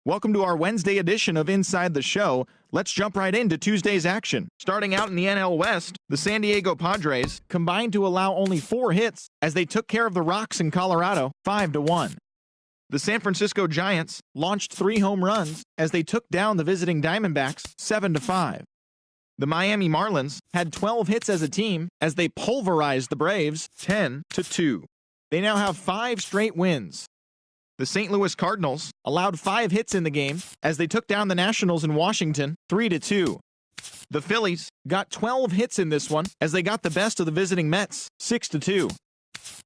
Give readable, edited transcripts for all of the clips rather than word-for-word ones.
Welcome to our Wednesday edition of Inside the Show. Let's jump right into Tuesday's action. Starting out in the NL West, the San Diego Padres combined to allow only 4 hits as they took care of the Rocks in Colorado 5-1. The San Francisco Giants launched 3 home runs as they took down the visiting Diamondbacks 7-5. The Miami Marlins had 12 hits as a team as they pulverized the Braves 10-2. They now have 5 straight wins. The St. Louis Cardinals allowed 5 hits in the game as they took down the Nationals in Washington 3-2. The Phillies got 12 hits in this one as they got the best of the visiting Mets 6-2.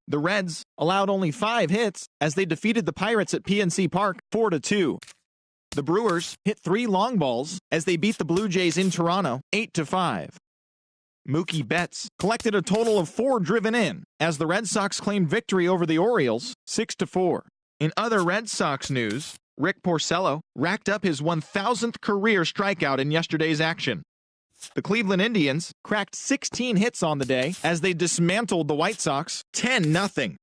The Reds allowed only 5 hits as they defeated the Pirates at PNC Park 4-2. The Brewers hit 3 long balls as they beat the Blue Jays in Toronto 8-5. Mookie Betts collected a total of 4 driven in as the Red Sox claimed victory over the Orioles 6-4. In other Red Sox news, Rick Porcello racked up his 1,000th career strikeout in yesterday's action. The Cleveland Indians cracked 16 hits on the day as they dismantled the White Sox 10-0.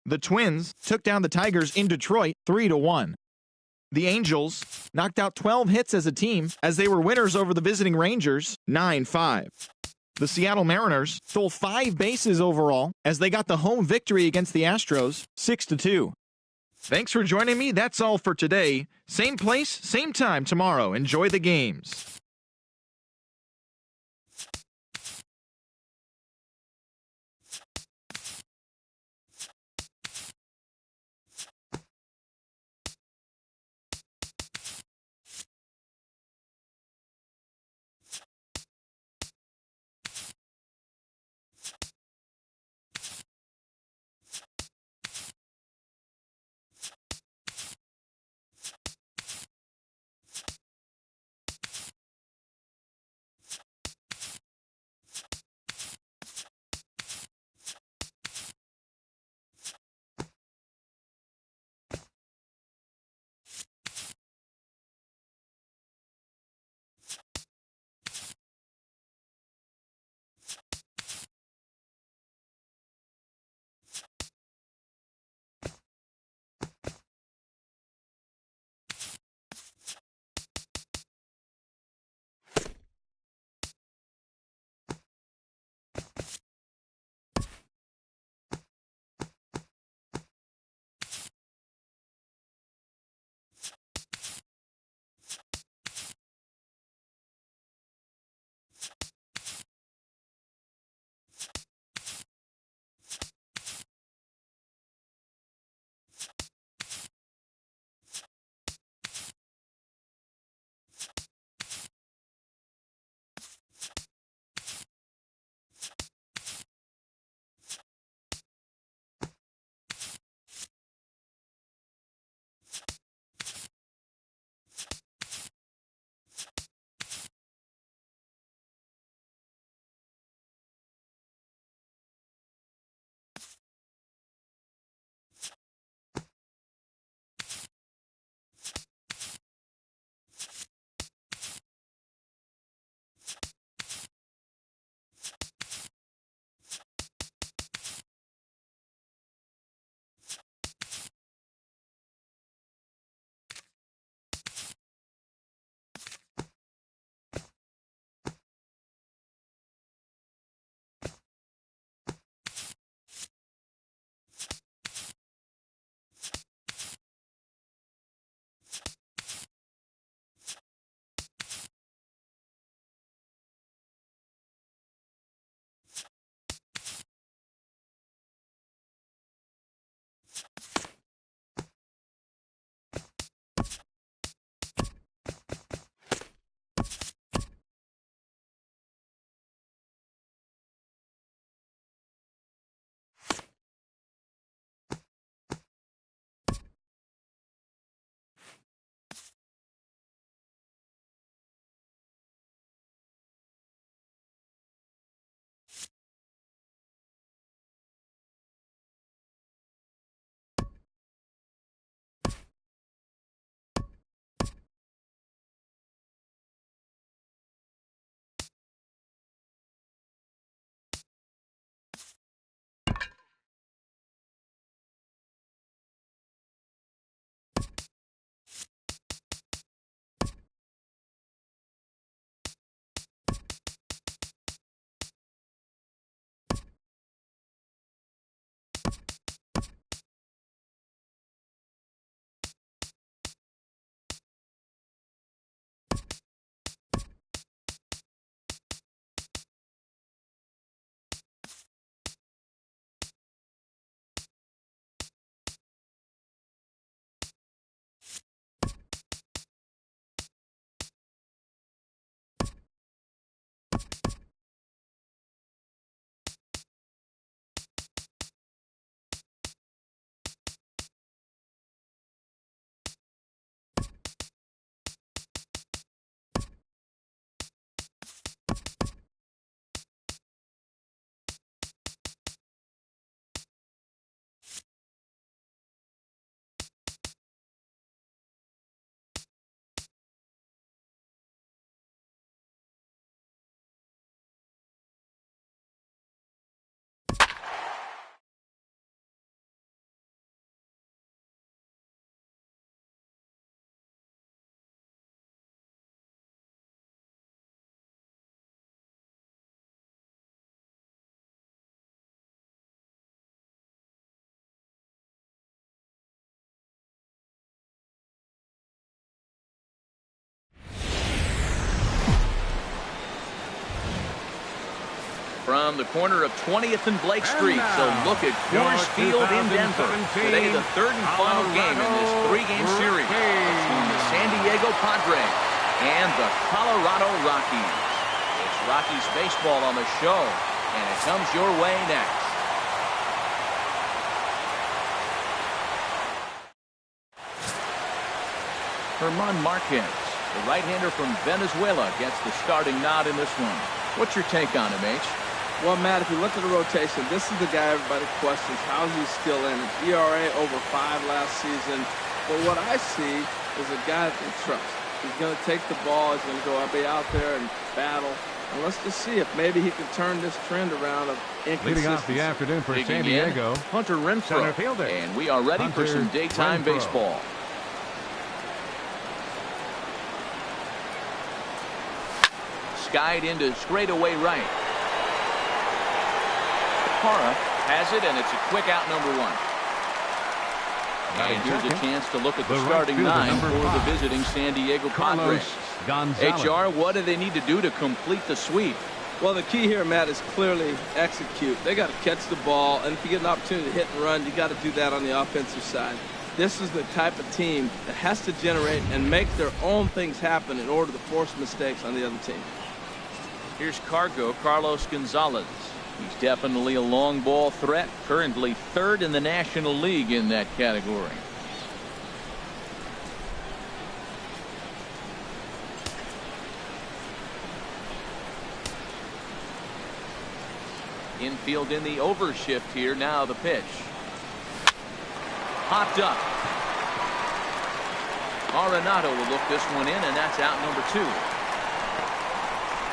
The Twins took down the Tigers in Detroit 3-1. The Angels knocked out 12 hits as a team as they were winners over the visiting Rangers 9-5. The Seattle Mariners stole 5 bases overall as they got the home victory against the Astros 6-2. Thanks for joining me. That's all for today. Same place, same time tomorrow. Enjoy the games. from the corner of 20th and Blake Street. So look at Coors Field in Denver. Today, the third and final game in this three-game series between the San Diego Padres and the Colorado Rockies. It's Rockies baseball on the show, and it comes your way next. Marquez, the right-hander from Venezuela, gets the starting nod in this one. What's your take on him, H? Well, Matt, if you look at the rotation, this is the guy everybody questions. How is he still in it? ERA over 5 last season. But what I see is a guy that they trust. He's going to take the ball. He's going to go be out there and battle. And let's just see if maybe he can turn this trend around of inconsistency. Leading off the afternoon for San Diego, Hunter Renfroe. center fielder. And we are ready for some daytime baseball. Skied into straightaway right. Parra has it, and it's a quick out, number 1. And here's a chance to look at the starting nine for the visiting San Diego Padres. HR, what do they need to do to complete the sweep? Well, the key here, Matt, is clearly execute. They got to catch the ball, and if you get an opportunity to hit and run, you got to do that on the offensive side. This is the type of team that has to generate and make their own things happen in order to force mistakes on the other team. Here's Carlos Gonzalez. He's definitely a long ball threat, currently 3rd in the National League in that category. Infield in the overshift here. Now the pitch. Popped up. Arenado will look this one in, and that's out, number 2.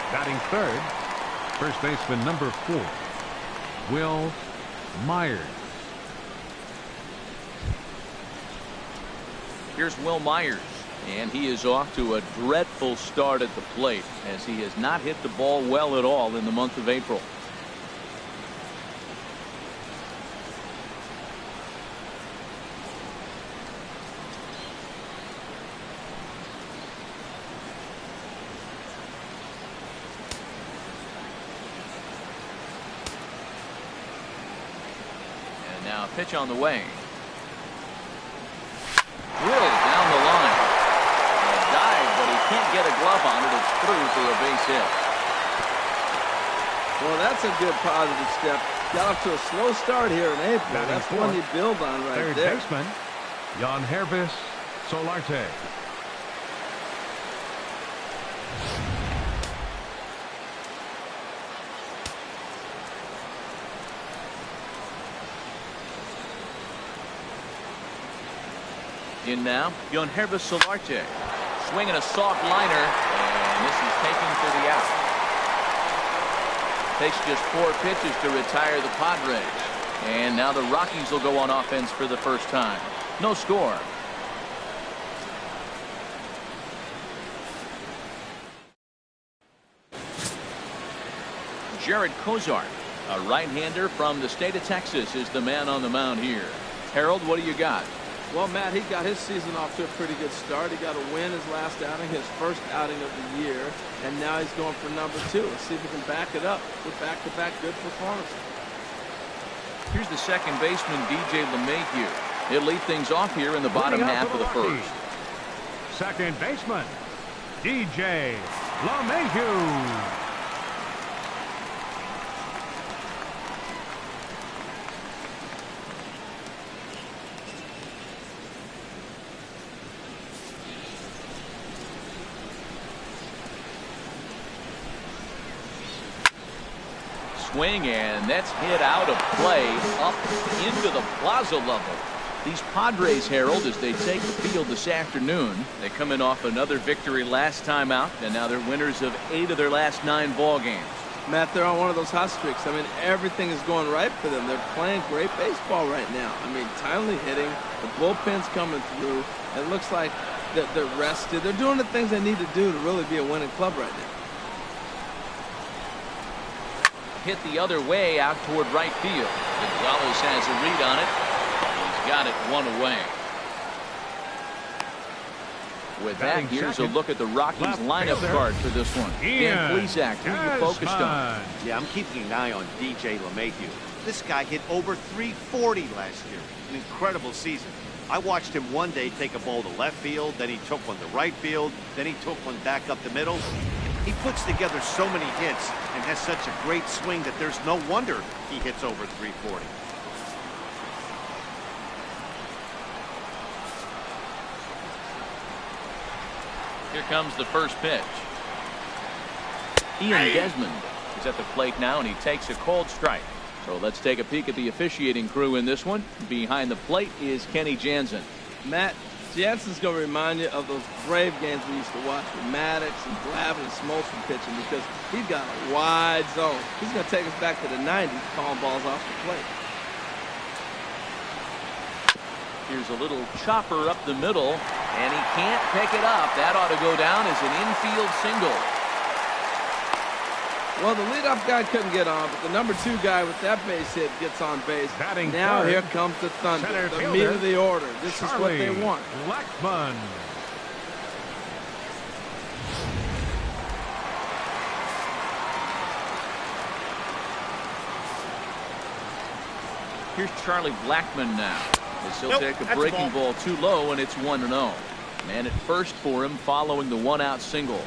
Batting third, first baseman number 4, Wil Myers. Here's Wil Myers, and he is off to a dreadful start at the plate as he has not hit the ball well at all in the month of April. Now a pitch on the way. Drilled down the line. A dive, but he can't get a glove on it. It's through for a base hit. Well, that's a good positive step. Got off to a slow start here in April. That's one you build on right there. Third baseman, Joesph Solarte. In now, Joesph Solarte. Swinging a soft liner, and this is taken for the out. Takes just 4 pitches to retire the Padres. And now the Rockies will go on offense for the first time. No score. Jared Kozart, a right-hander from the state of Texas, is the man on the mound here. Harold, what do you got? Well, Matt, he got his season off to a pretty good start. He got a win his last outing, his first outing of the year, and now he's going for number 2. Let's see if he can back it up with back-to-back good performances. Here's the second baseman, DJ LeMahieu. He'll lead things off here in the bottom half of the first. Second baseman, DJ LeMahieu. Swing, and that's hit out of play up into the plaza level. These Padres, Harold, as they take the field this afternoon, they come in off another victory last time out, and now they're winners of 8 of their last 9 ball games. Matt, they're on one of those hot streaks. I mean, everything is going right for them. They're playing great baseball right now. I mean, timely hitting, the bullpen's coming through. It looks like they're rested. They're doing the things they need to do to really be a winning club right now. Hit the other way out toward right field. Gonzalez has a read on it. He's got it 1 away. With that, here's a look at the Rockies lineup card for this one. Dan Plezak, who you focused on? Yeah, I'm keeping an eye on DJ LeMahieu. This guy hit over 340 last year. An incredible season. I watched him one day take a ball to left field, then he took one to right field, then he took one back up the middle. He puts together so many hits and has such a great swing that there's no wonder he hits over 340. Here comes the first pitch. Ian Desmond is at the plate now, and he takes a cold strike. So let's take a peek at the officiating crew in this one. Behind the plate is Kenny Jansen. Matt, Jansen's going to remind you of those Brave games we used to watch with Maddox and Glavine and Smoltz pitching, because he's got a wide zone. He's going to take us back to the 90s, calling balls off the plate. Here's a little chopper up the middle, and he can't pick it up. That ought to go down as an infield single. Well, the leadoff guy couldn't get on, but the number 2 guy with that base hit gets on base. Batting now third, here comes the thunder, the meat of the order. This is what they want. Blackmon. Here's Charlie Blackmon now. As he'll take a breaking ball too low, and it's 1-0. Man at first for him following the 1-out single.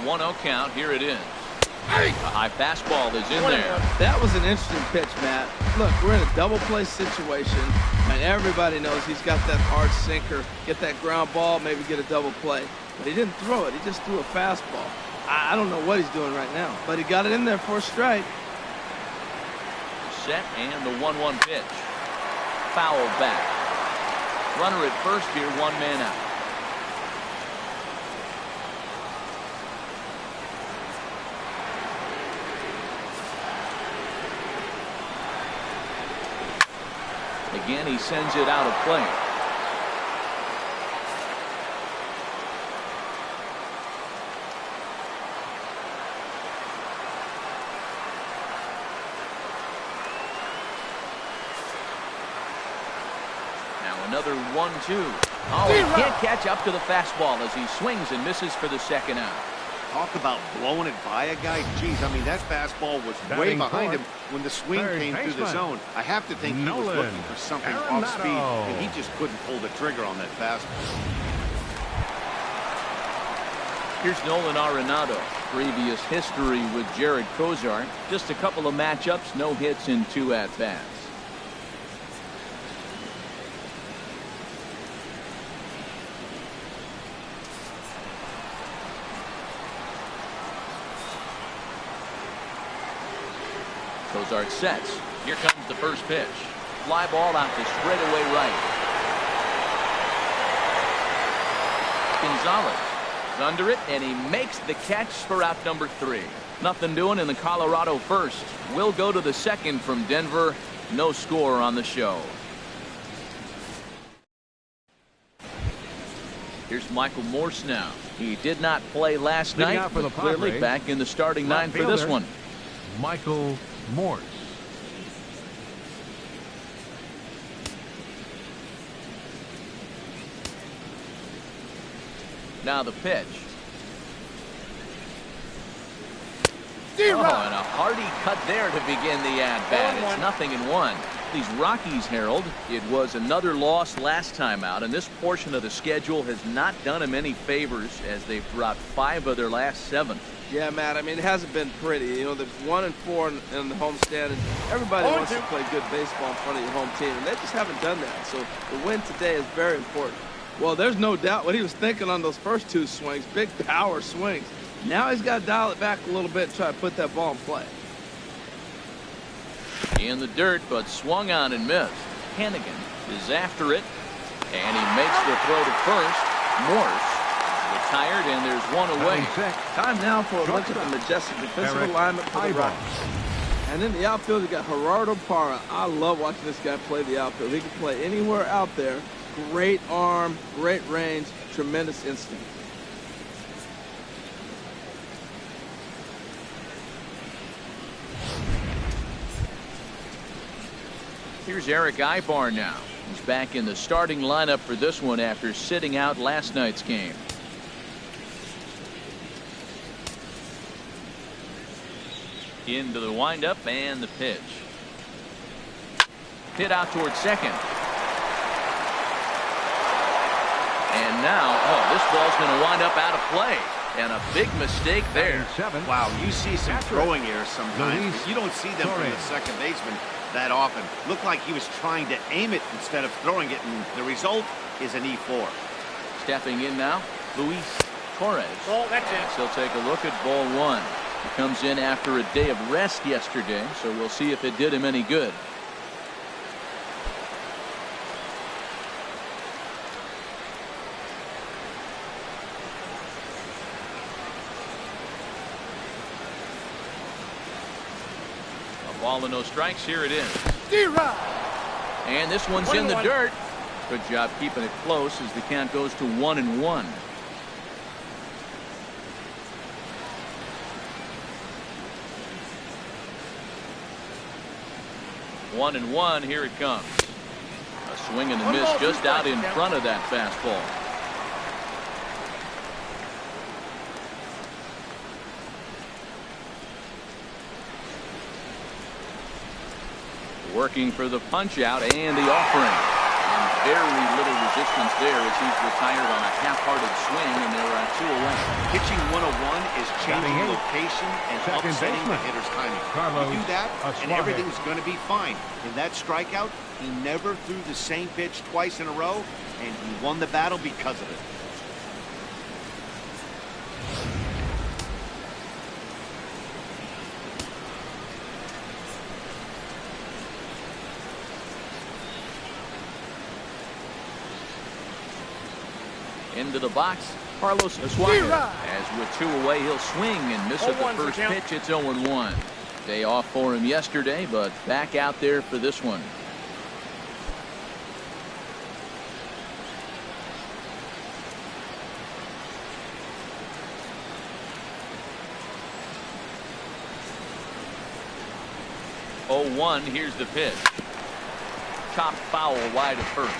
One 1-0 count. Here it is. A high fastball is in there. That was an interesting pitch, Matt. Look, we're in a double play situation, and everybody knows he's got that hard sinker. Get that ground ball, maybe get a double play. But he didn't throw it. He just threw a fastball. I don't know what he's doing right now, but he got it in there for a strike. Set and the 1-1 pitch. Foul back. Runner at first here, 1 man out. Again, he sends it out of play. Now another 1-2. Oh, he can't catch up to the fastball as he swings and misses for the second out. Talk about blowing it by a guy. Geez, I mean, that fastball was way behind him when the swing came through the zone. I have to think he was looking for something off speed, and he just couldn't pull the trigger on that fastball. Here's Nolan Arenado. Previous history with Jared Kozar. Just a couple of matchups, no hits in 2 at-bats. Kozar sets. Here comes the first pitch. Fly ball out to straightaway right. Gonzalez is under it, and he makes the catch for out number 3. Nothing doing in the Colorado first. We'll go to the second from Denver. No score on the show. Here's Michael Morse now. He did not play last night, but clearly back in the starting 9 for this one. Michael Morse. Now the pitch. Oh, and a hearty cut there to begin the at-bat. It's 0-1. These Rockies, Harold, it was another loss last time out, and this portion of the schedule has not done them any favors as they've dropped 5 of their last 7. Yeah, Matt, I mean, it hasn't been pretty. You know, they're 1-4 in the homestand, and everybody wants to play good baseball in front of your home team, and they just haven't done that. So the win today is very important. Well, there's no doubt what he was thinking on those first 2 swings, big power swings. Now he's got to dial it back a little bit and try to put that ball in play. In the dirt, but swung on and missed. Hannigan is after it, and he makes the throw to first. Morse retired, and there's 1 away. Time now for a look at the majestic defensive alignment for the Rockies. And in the outfield, you got Gerardo Parra. I love watching this guy play the outfield. He can play anywhere out there. Great arm, great range, tremendous instinct. Here's Eric Ibar now. He's back in the starting lineup for this one after sitting out last night's game. Into the windup and the pitch. Hit out towards second. And now, this ball's going to wind up out of play. And a big mistake there. Wow, you see some throwing errors sometimes, but you don't see them from the second baseman that often. Looked like he was trying to aim it instead of throwing it, and the result is an E4. Stepping in now, Luis Torres. Oh, that's it. He'll take a look at ball one. He comes in after a day of rest yesterday, so we'll see if it did him any good. A ball and no strikes. Here it is. And this one's in the dirt. Good job keeping it close as the count goes to 1-1. 1-1. Here it comes. A swing and a miss just out in front of that fastball. Working for the punch out and the offering. And very little resistance there as he's retired on a half-hearted swing, and there are 2 away. Pitching 101 is changing location and upsetting the hitter's timing. You do that, and everything's going to be fine. In that strikeout, he never threw the same pitch twice in a row, and he won the battle because of it. Into the box, Carlos Suarez. As with 2 away, he'll swing and miss at the first pitch. It's 0-1. Day off for him yesterday, but back out there for this one. Here's the pitch. Chopped foul wide of first.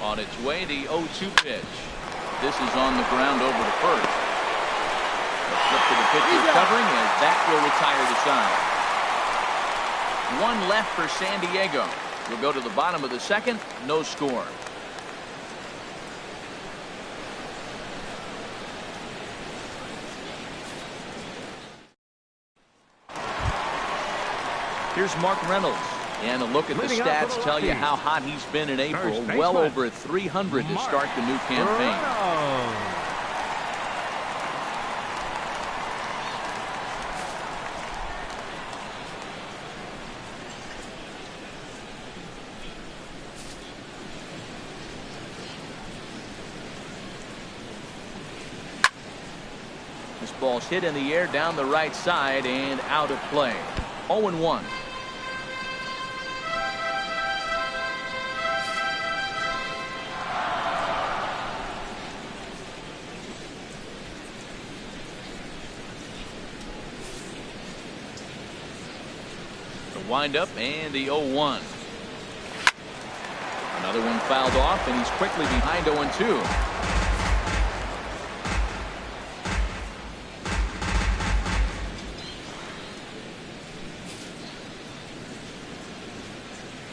On its way, the 0-2 pitch. This is on the ground over to first. The flip to the pitcher covering as that will retire the side. 1 left for San Diego. We'll go to the bottom of the second. No score. Here's Mark Reynolds. And a look at the stats tell you how hot he's been in April. Well over 300 to start the new campaign. This ball's hit in the air down the right side and out of play. 0-1. Wind up and the 0-1. Another one fouled off, and he's quickly behind 0-2.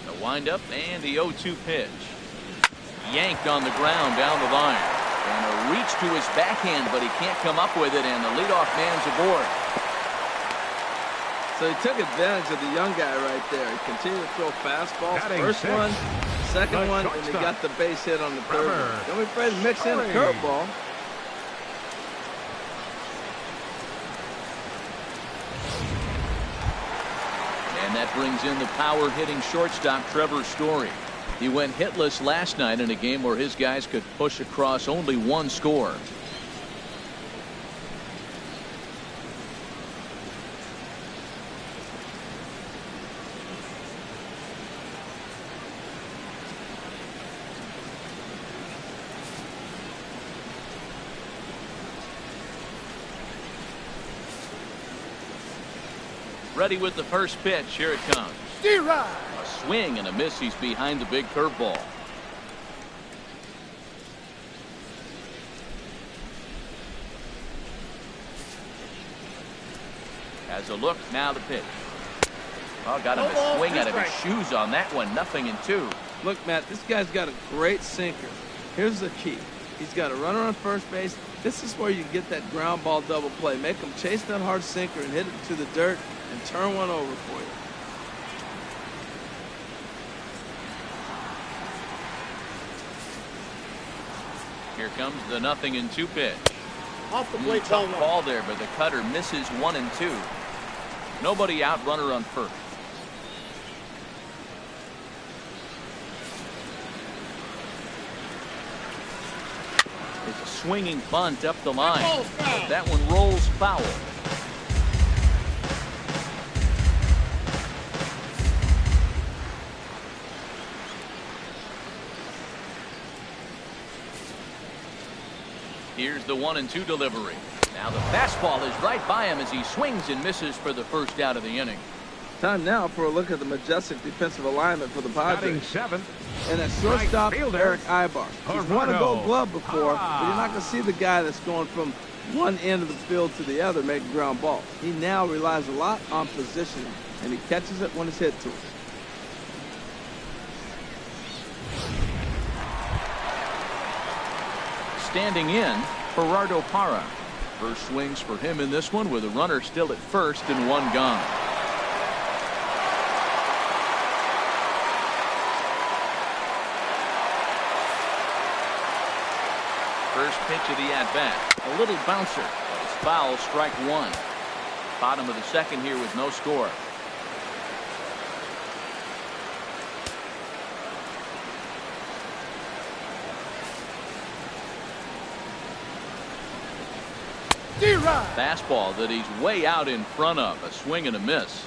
The wind up and the 0-2 pitch. Yanked on the ground down the line. And a reach to his backhand, but he can't come up with it, and the leadoff man's aboard. So he took advantage of the young guy right there. He continued to throw fastballs. First one, second one, and he got the base hit on the third one. Don't be afraid to mix in a curveball. And that brings in the power-hitting shortstop Trevor Story. He went hitless last night in a game where his guys could push across only one score. Ready with the first pitch. Here it comes. A swing and a miss. He's behind the big curveball. Has a look. Now the pitch. Oh, got him a swing out of his shoes on that one. 0-2. Look, Matt, this guy's got a great sinker. Here's the key. He's got a runner on first base. This is where you get that ground ball double play. Make him chase that hard sinker and hit it to the dirt and turn one over for you. Here comes the 0-2 pitch. Off the plate, tough ball there, but the cutter misses 1-2. Nobody out, runner on first. It's a swinging bunt up the line. That one rolls foul. Here's the 1-2 delivery. Now the fastball is right by him as he swings and misses for the first out of the inning. Time now for a look at the majestic defensive alignment for the Padres. Seventh. And at shortstop, Right fielder, Eric Ibar. He's won a Gold Glove before, but you're not going to see the guy that's going from one end of the field to the other making ground balls. He now relies a lot on positioning, and he catches it when it's hit to him. Standing in, Gerardo Parra. First swings for him in this one with a runner still at first and one gone. First pitch of the at-bat. A little bouncer, but it's foul, strike one. Bottom of the second here with no score. Fastball that he's way out in front of. A swing and a miss.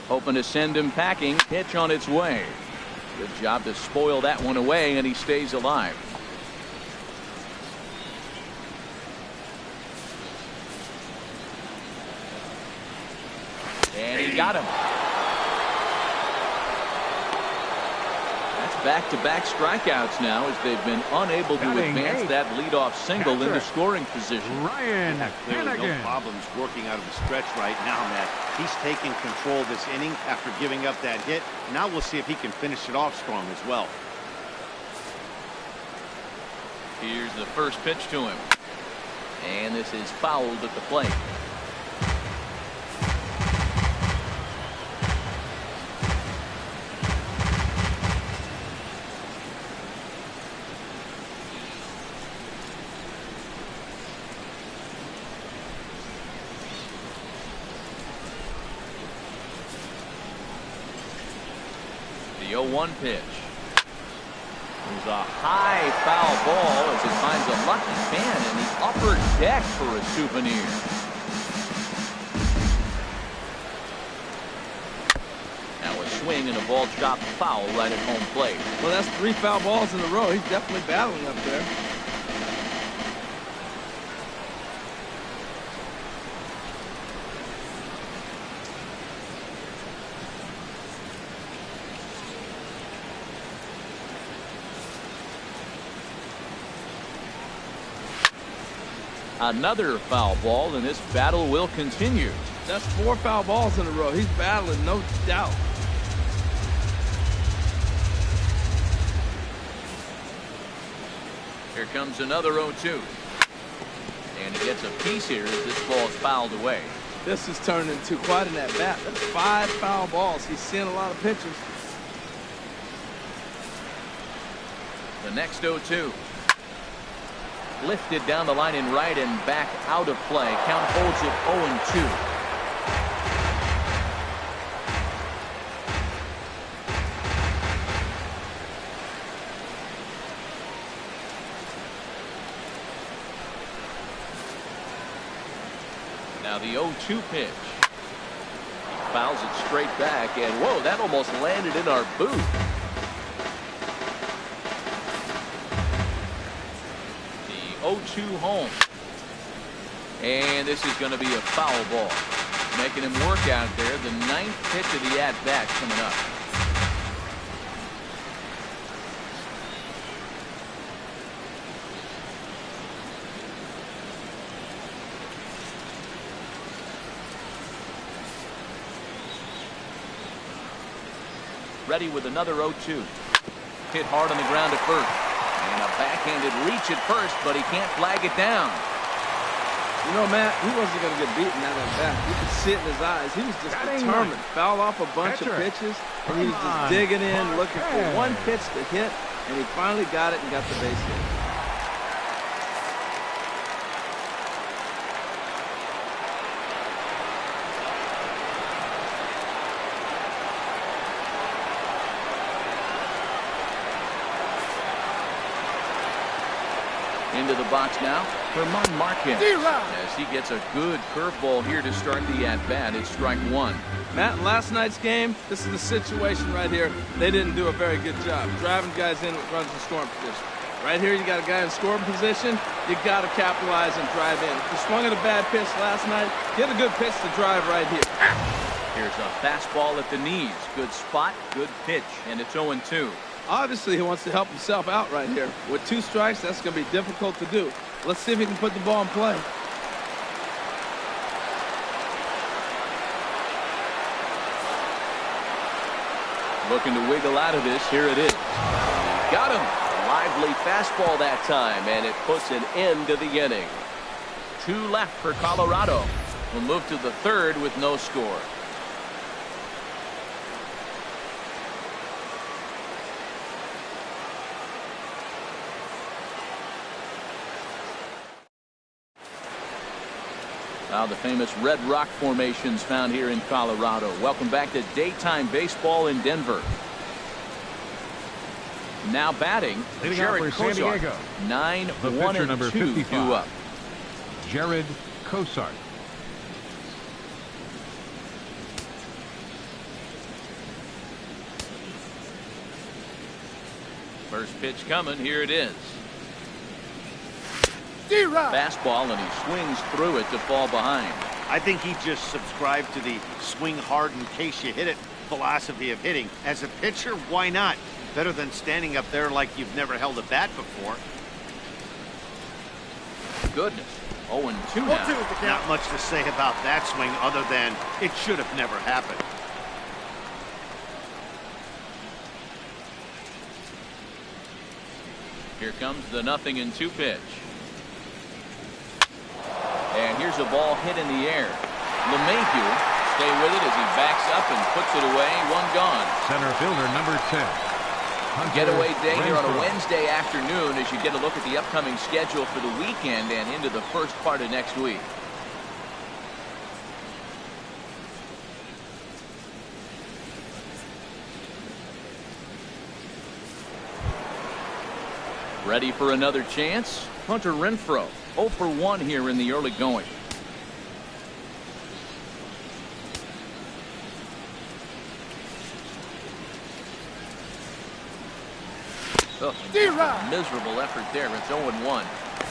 Hoping to send him packing. Pitch on its way. Good job to spoil that one away, and he stays alive. And he got him. Back-to-back strikeouts now as they've been unable to advance that leadoff single into scoring position. Ryan Clearly no problems working out of the stretch right now, Matt. He's taking control of this inning after giving up that hit. Now we'll see if he can finish it off strong as well. Here's the first pitch to him. And this is fouled at the plate. The 0-1 pitch. There's a high foul ball as it finds a lucky fan in the upper deck for a souvenir. Now a swing and a ball chopped foul right at home plate. Well, that's 3 foul balls in a row. He's definitely battling up there. Another foul ball, and this battle will continue. That's 4 foul balls in a row. He's battling, no doubt. Here comes another 0-2. And he gets a piece here as this ball is fouled away. This is turning into quite an at-bat. That's 5 foul balls. He's seeing a lot of pitches. The next 0-2. Lifted down the line in right and back out of play. Count holds it 0-2. Now the 0-2 pitch. He fouls it straight back, and whoa, that almost landed in our boot. The 0-2 home. And this is going to be a foul ball. Making him work out there. The 9th pitch of the at-bat coming up. Ready with another 0-2. Hit hard on the ground at first. And a backhanded reach at first, but he can't flag it down. You know, Matt, he wasn't going to get beaten out of that. You could see it in his eyes. He was just determined. Fouled off a bunch of pitches, and he was just digging in, looking for one pitch to hit, and he finally got it and got the base hit. Into the box now for Marcotte as he gets a good curveball here to start the at-bat. It's strike one. Matt, in last night's game, this is the situation right here. They didn't do a very good job driving guys in with runs in scoring position. Right here, you got a guy in scoring position. You got to capitalize and drive in. If you swung at a bad pitch last night, get a good pitch to drive right here. Here's a fastball at the knees. Good spot, good pitch, and it's 0-2. Obviously, he wants to help himself out right here. With 2 strikes, that's going to be difficult to do. Let's see if he can put the ball in play. Looking to wiggle out of this. Here it is. Got him. A lively fastball that time, and it puts an end to the inning. 2 left for Colorado. We'll move to the 3rd with no score. Now the famous Red Rock formations found here in Colorado. Welcome back to daytime baseball in Denver. Now batting, Jared San Diego. 9-1-2 due up. Jared Cosart. First pitch coming. Here it is. Fastball, and he swings through it to fall behind. I think he just subscribed to the swing hard in case you hit it philosophy of hitting. As a pitcher, why not? Better than standing up there like you've never held a bat before. Goodness. 0-2 now. Not much to say about that swing other than it should have never happened. Here comes the 0-2 pitch. And here's a ball hit in the air. LeMahieu stay with it as he backs up and puts it away. 1 gone. Center fielder number 10. Getaway day here on a Wednesday afternoon as you get a look at the upcoming schedule for the weekend and into the first part of next week. Ready for another chance? Hunter Renfroe, 0 for 1 here in the early going. Oh, miserable effort there. It's 0-1.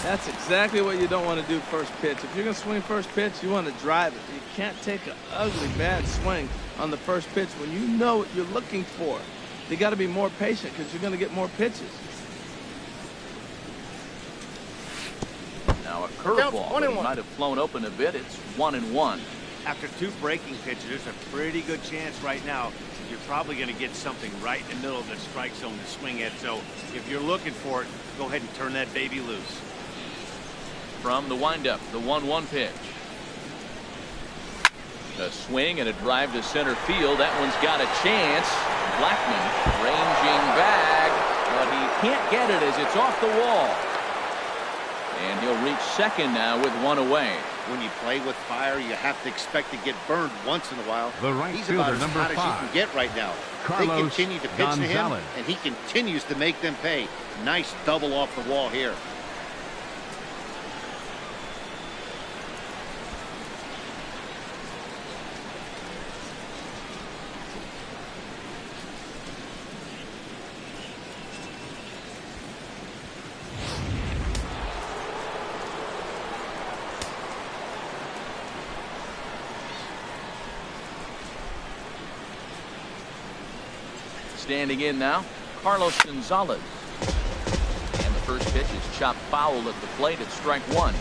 That's exactly what you don't want to do first pitch. If you're going to swing first pitch, you want to drive it. You can't take an ugly, bad swing on the first pitch when you know what you're looking for. You got to be more patient because you're going to get more pitches. Now a curveball that might have flown open a bit. It's 1-1. After 2 breaking pitches, there's a pretty good chance right now you're probably going to get something right in the middle of the strike zone to swing at. So if you're looking for it, go ahead and turn that baby loose. From the windup, the 1-1 pitch. A swing and a drive to center field. That one's got a chance. Blackman ranging back, but he can't get it as it's off the wall. And he'll reach second now with one away. When you play with fire, you have to expect to get burned once in a while. The right He's fielder, about as number hot as you 5. can get right now. They continue to pitch to him, and he continues to make them pay. Nice double off the wall here. Standing in now, Carlos Gonzalez. And the first pitch is chopped foul at the plate at strike one.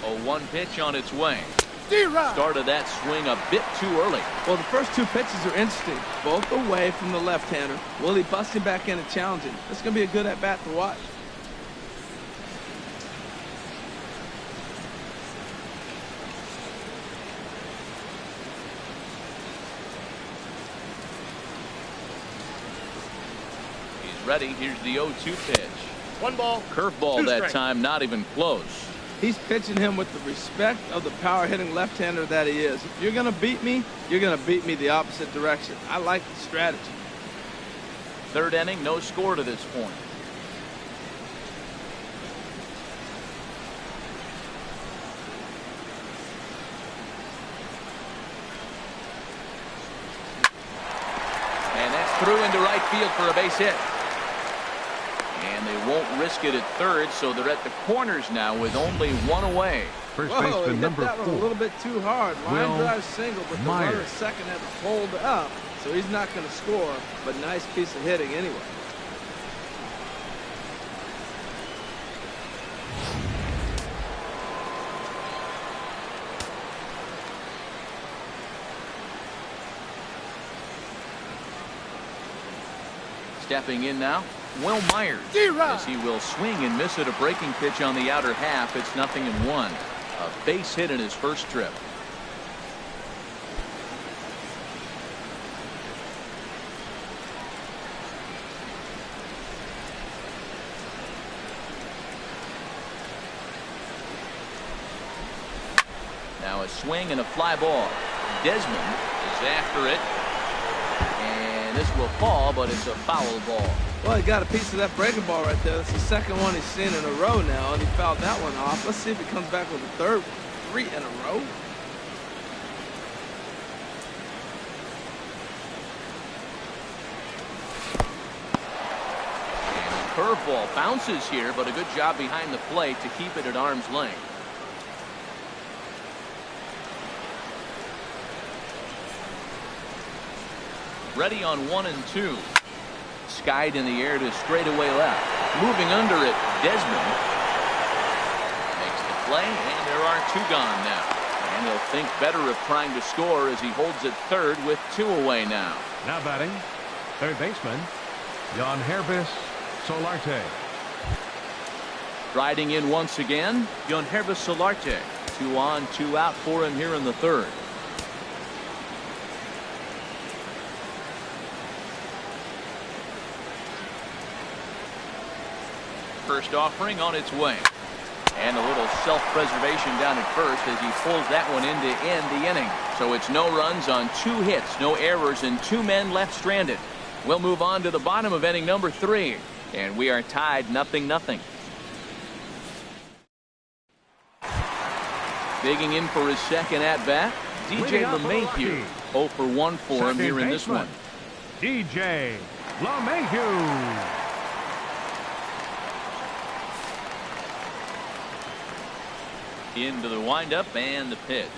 A 1 pitch on its way. Started that swing a bit too early. Well, the first 2 pitches are interesting. Both away from the left-hander. Will he bust him back in and challenge him? It's going to be a good at-bat to watch. Ready. Here's the 0-2 pitch. 1 ball. Curveball that time, not even close. He's pitching him with the respect of the power-hitting left-hander that he is. If you're going to beat me, you're going to beat me the opposite direction. I like the strategy. 3rd inning, no score to this point. And that's through into right field for a base hit. And they won't risk it at third, so they're at the corners now with only 1 away. First Whoa, baseman he hit number that 4. one a little bit too hard. Line drive single, but the runner at second had to hold up, so he's not going to score, but nice piece of hitting anyway. Stepping in now, Will Myers, as he will swing and miss at a breaking pitch on the outer half. It's 0-1. A base hit in his first trip. Now a swing and a fly ball. Desmond is after it. And this will fall, but it's a foul ball. Well, he got a piece of that breaking ball right there. That's the second one he's seen in a row now, and he fouled that one off. Let's see if he comes back with a third, 3 in a row. And the curveball bounces here, but a good job behind the plate to keep it at arm's length. Ready on 1 and 2. Skied in the air to straightaway left. Moving under it, Desmond makes the play, and there are 2 gone now. And he'll think better of trying to score as he holds it third with 2 away now. Now batting, third baseman, Joesph Solarte. Riding in once again, Joesph Solarte. 2 on, 2 out for him here in the third. First offering on its way. And a little self-preservation down at first as he pulls that one in to end the inning. So it's no runs on 2 hits, no errors, and 2 men left stranded. We'll move on to the bottom of inning number 3. And we are tied 0-0. Digging in for his second at-bat, DJ LeMahieu. 0 for 1 for him here in this one. DJ LeMahieu. Into the windup and the pitch.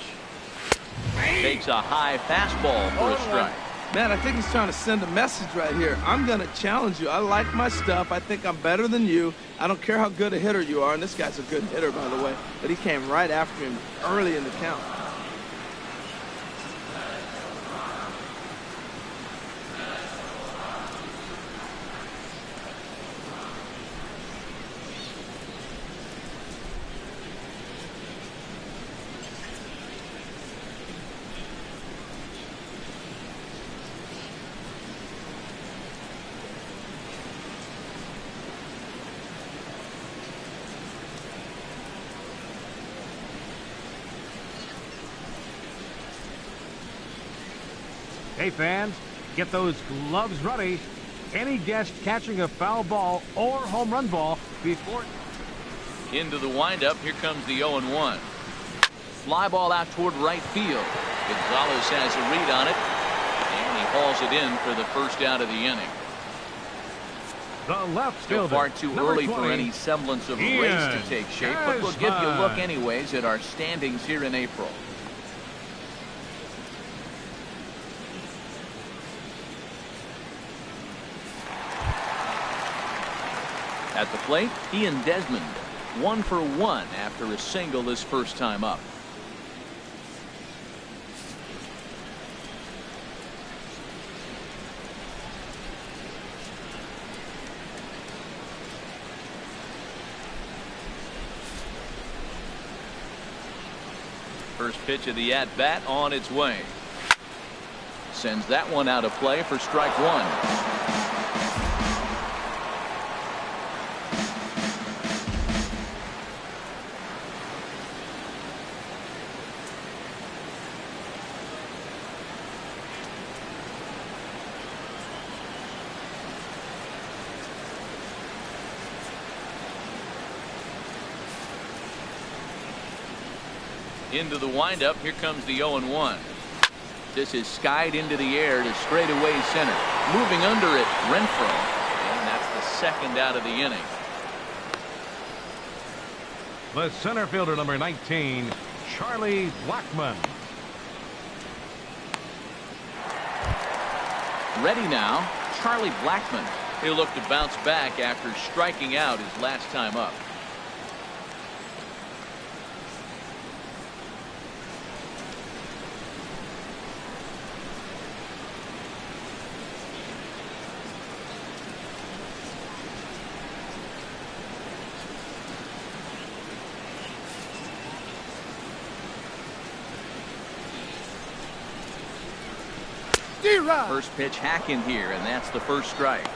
Takes a high fastball for a strike. Man, I think he's trying to send a message right here. I'm going to challenge you. I like my stuff. I think I'm better than you. I don't care how good a hitter you are. And this guy's a good hitter, by the way. But he came right after him early in the count. Hey, fans, get those gloves ready. Any guest catching a foul ball or home run ball before... Into the windup, here comes the 0-1. Fly ball out toward right field. Gonzalez has a read on it, and he hauls it in for the first out of the inning. The left Still fielder, far too number early 20, for any semblance of a race to take shape, but we'll give you a look anyways at our standings here in April. At the plate, Ian Desmond, 1 for 1 after a single his first time up. First pitch of the at-bat on its way. Sends that one out of play for strike 1. Into the windup, here comes the 0-1. This is skied into the air to straightaway center. Moving under it, Renfroe, and that's the second out of the inning. The center fielder, number 19, Charlie Blackmon. Ready now, Charlie Blackmon. He'll look to bounce back after striking out his last time up. First pitch hack in here, and that's the first strike.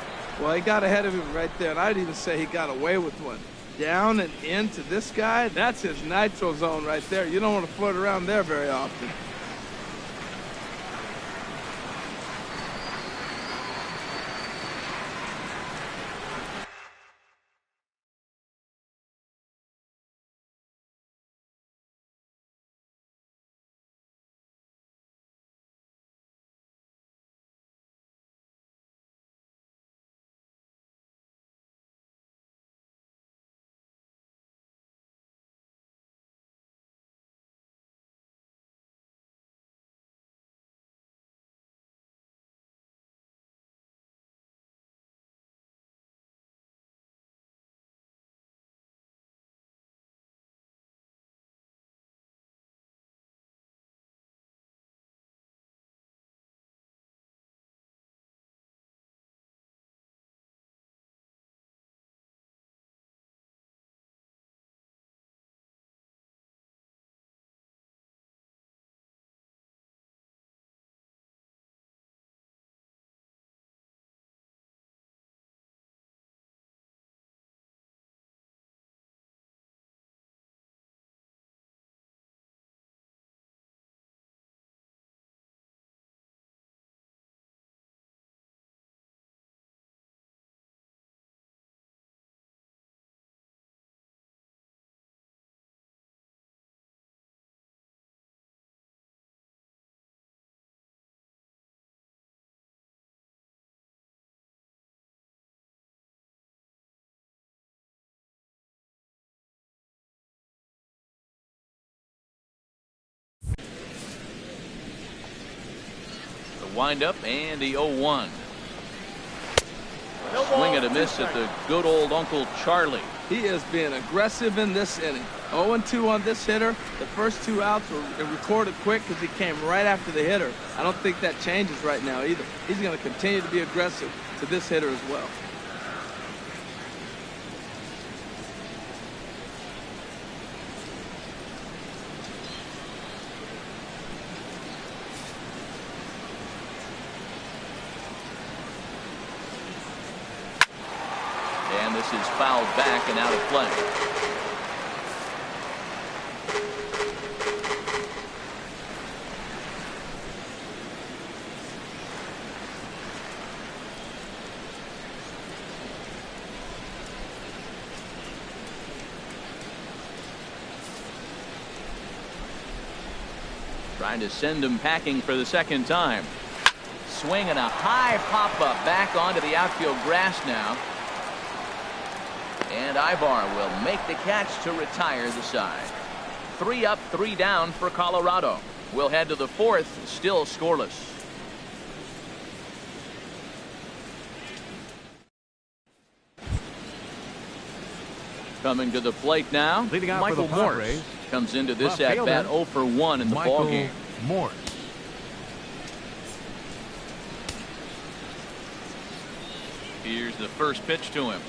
Well, he got ahead of him right there, and I'd even say he got away with one. Down and into this guy, that's his nitro zone right there. You don't want to float around there very often. Windup and the 0-1. Swing and a miss at the good old Uncle Charlie. He is being aggressive in this inning. 0-2 on this hitter. The first 2 outs were recorded quick because he came right after the hitter. I don't think that changes right now either. He's going to continue to be aggressive to this hitter as well. And this is fouled back and out of play. Trying to send him packing for the second time. Swinging a high pop-up back onto the outfield grass now. And Ibar will make the catch to retire the side. 3 up, 3 down for Colorado. We'll head to the 4th, still scoreless. Coming to the plate now, Leading out Michael for the Morse Padres, comes into this left fielder, at-bat 0 for 1 in the Michael ballgame. Morse. Here's the first pitch to him.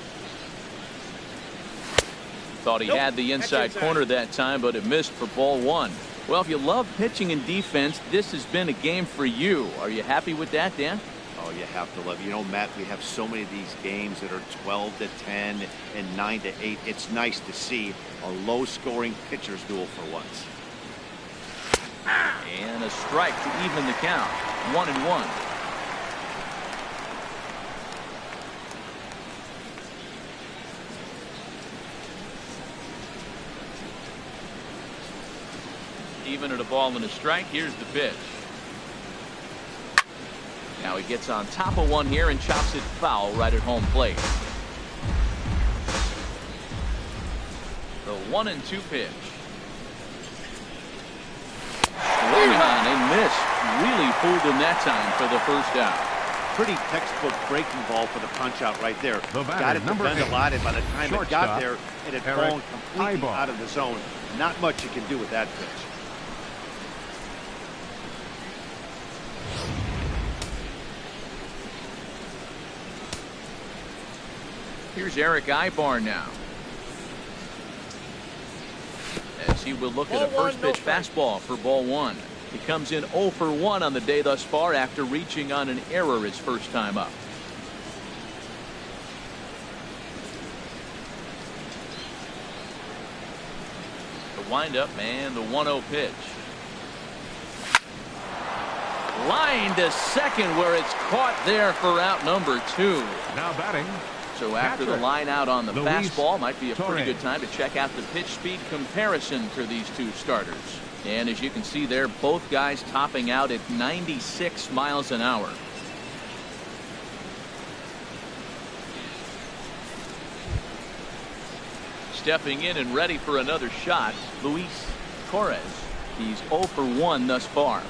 Thought he had the inside corner that time, but it missed for ball 1. Well, if you love pitching and defense, this has been a game for you. Are you happy with that, Dan? Oh, you have to love it. You know, Matt, we have so many of these games that are 12-10 and 9-8. It's nice to see a low-scoring pitcher's duel for once. And a strike to even the count. 1-1. Even at a ball and a strike. Here's the pitch. Now he gets on top of one here and chops it foul right at home plate. The 1-2 pitch. Swing on and missed. Really fooled him that time for the first out. Pretty textbook breaking ball for the punch out right there. The batter, Got it to bend a lot, and by the time it got there, it had fallen completely out of the zone. Not much you can do with that pitch. Here's Eric Ibar now, as he will look at a first pitch fastball for ball 1. He comes in 0 for 1 on the day thus far after reaching on an error his first time up. The windup and the 1-0 pitch. Line to second where it's caught there for out number 2. Now batting. So after the line out on the fastball, might be a pretty Torres. good time to check out the pitch speed comparison for these two starters. And as you can see there, both guys topping out at 96 miles an hour. Stepping in and ready for another shot, Luis Torres. He's 0 for 1 thus far.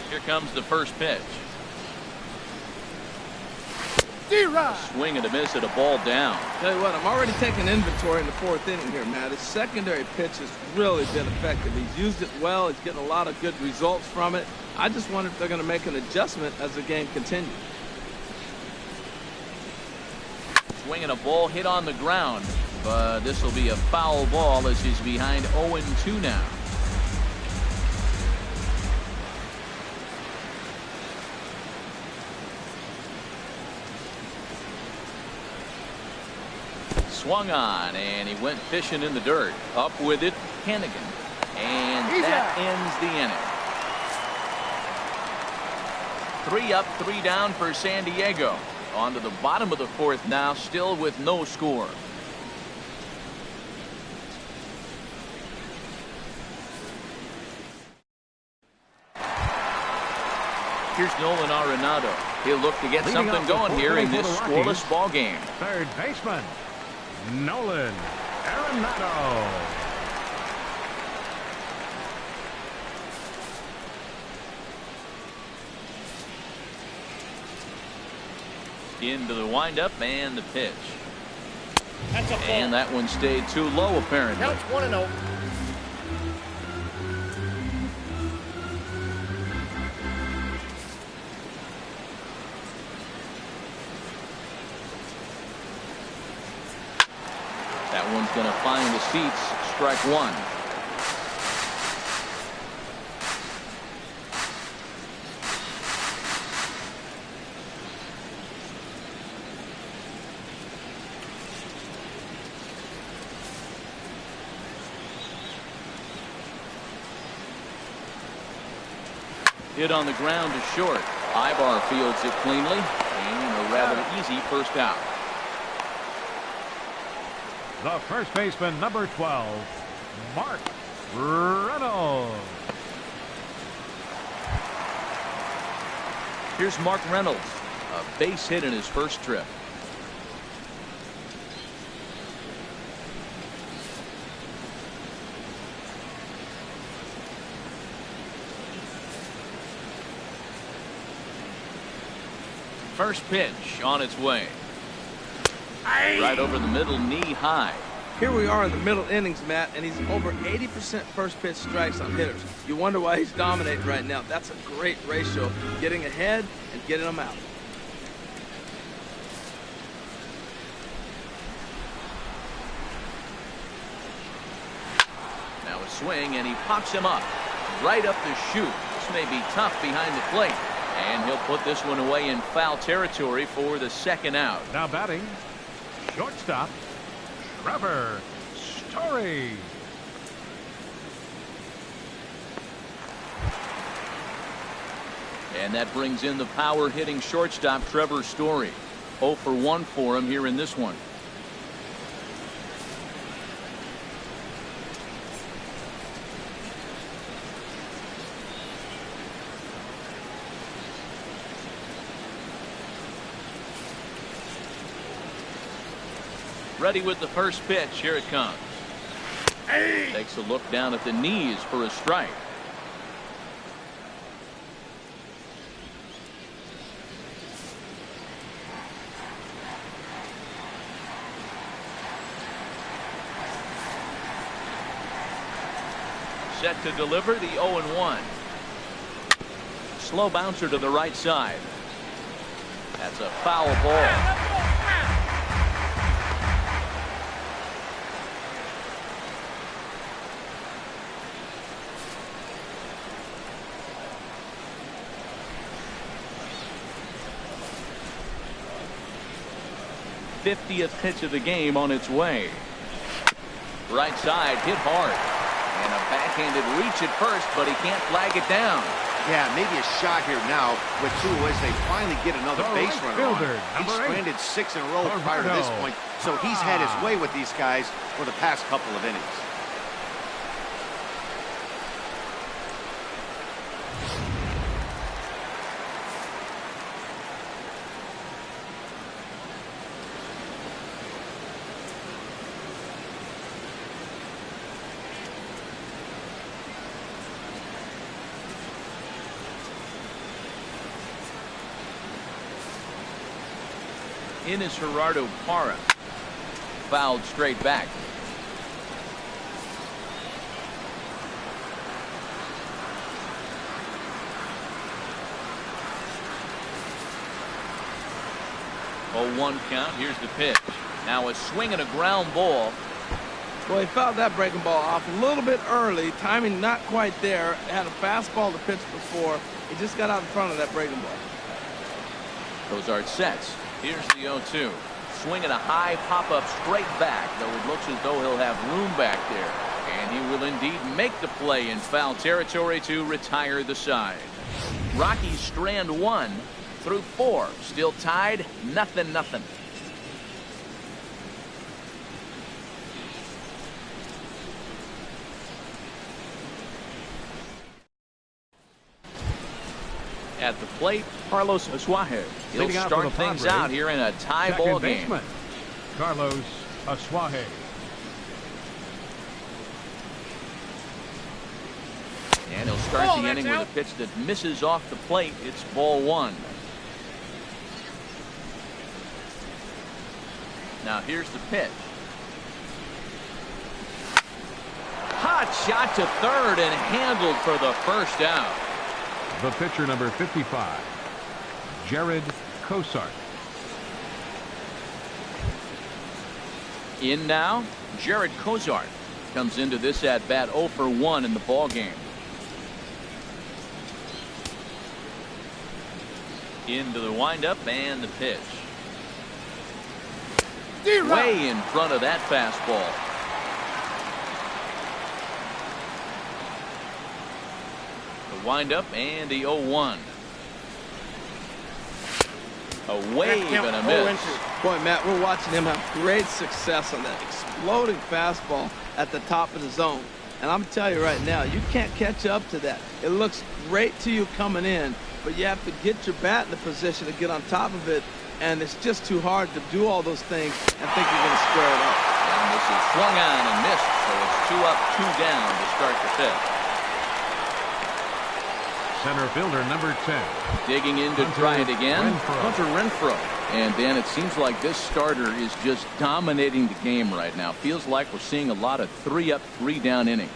Here comes the first pitch. Swing and a miss at a ball down. Tell you what, I'm already taking inventory in the 4th inning here, Matt. His secondary pitch has really been effective. He's used it well. He's getting a lot of good results from it. I just wonder if they're going to make an adjustment as the game continues. Swinging a ball hit on the ground, but this will be a foul ball as he's behind 0-2 now. Swung on, and he went fishing in the dirt. Up with it, Hannigan. And that ends the inning. 3 up, 3 down for San Diego. On to the bottom of the 4th now, still with no score. Here's Nolan Arenado. He'll look to get something going here in this scoreless ball game. Third baseman, Nolan Arenado. Into the windup and the pitch. That's a ball. And that one stayed too low, apparently. Now it's 1-0. That one's going to find the seats. Strike 1. Hit on the ground to short. Ibar fields it cleanly, and a rather easy first out. The first baseman, number 12, Mark Reynolds. Here's Mark Reynolds, a base hit in his first trip. First pitch on its way. Right over the middle, knee high. Here we are in the middle innings, Matt, and he's over 80% first pitch strikes on hitters. You wonder why he's dominating right now. That's a great ratio, getting ahead and getting them out. Now a swing, and he pops him up. Right up the chute. This may be tough behind the plate. And he'll put this one away in foul territory for the second out. Now batting, shortstop, Trevor Story. And that brings in the power-hitting shortstop, Trevor Story. 0 for 1 for him here in this one. Ready with the first pitch. Here it comes. Takes a look down at the knees for a strike. Set to deliver the 0-1. Slow bouncer to the right side. That's a foul ball. '50th pitch of the game on its way. Right side, hit hard. And a backhanded reach at first, but he can't flag it down. Yeah, maybe a shot here now with two as they finally get another base runner on. He's stranded 6 in a row prior to this point, so he's had his way with these guys for the past couple of innings. In is Gerardo Parra. Fouled straight back. Oh, 1 count. Here's the pitch. Now a swing and a ground ball. Well, he fouled that breaking ball off a little bit early. Timing not quite there. Had a fastball to pitch before. He just got out in front of that breaking ball. Cozart sets. Here's the 0-2. Swinging a high pop-up straight back, though it looks as though he'll have room back there. And he will indeed make the play in foul territory to retire the side. Rockies strand 1 through 4. Still tied, 0-0. At the plate, Carlos Asuaje. He'll start things out here in a tie ball game. Carlos Asuaje. And he'll start the inning with a pitch that misses off the plate. It's ball 1. Now here's the pitch. Hot shot to third and handled for the first out. The pitcher, number 55, Jared Cozart. In now, Jared Cozart comes into this at bat 0 for 1 in the ball game. Into the windup and the pitch. Way in front of that fastball. The windup and the 0-1. A wave and a miss. Boy, Matt, we're watching him have great success on that exploding fastball at the top of the zone. And I'm telling you right now, you can't catch up to that. It looks great to you coming in, but you have to get your bat in the position to get on top of it, and it's just too hard to do all those things and think you're going to square it up. And this is swung on and missed, so it's 2 up, 2 down to start the 5th. Center fielder number 10. Digging in to try it again, Hunter Renfroe. And Dan, it seems like this starter is just dominating the game right now. Feels like we're seeing a lot of 3 up, 3 down innings.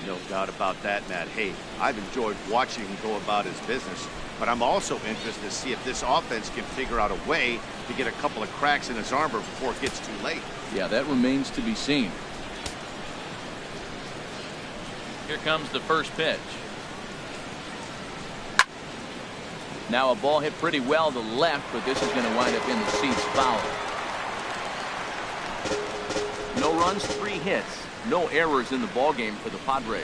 No doubt about that, Matt. Hey, I've enjoyed watching him go about his business, but I'm also interested to see if this offense can figure out a way to get a couple of cracks in his armor before it gets too late. Yeah, that remains to be seen. Here comes the first pitch. Now a ball hit pretty well to left, but this is going to wind up in the seats foul. No runs, 3 hits. No errors in the ballgame for the Padres.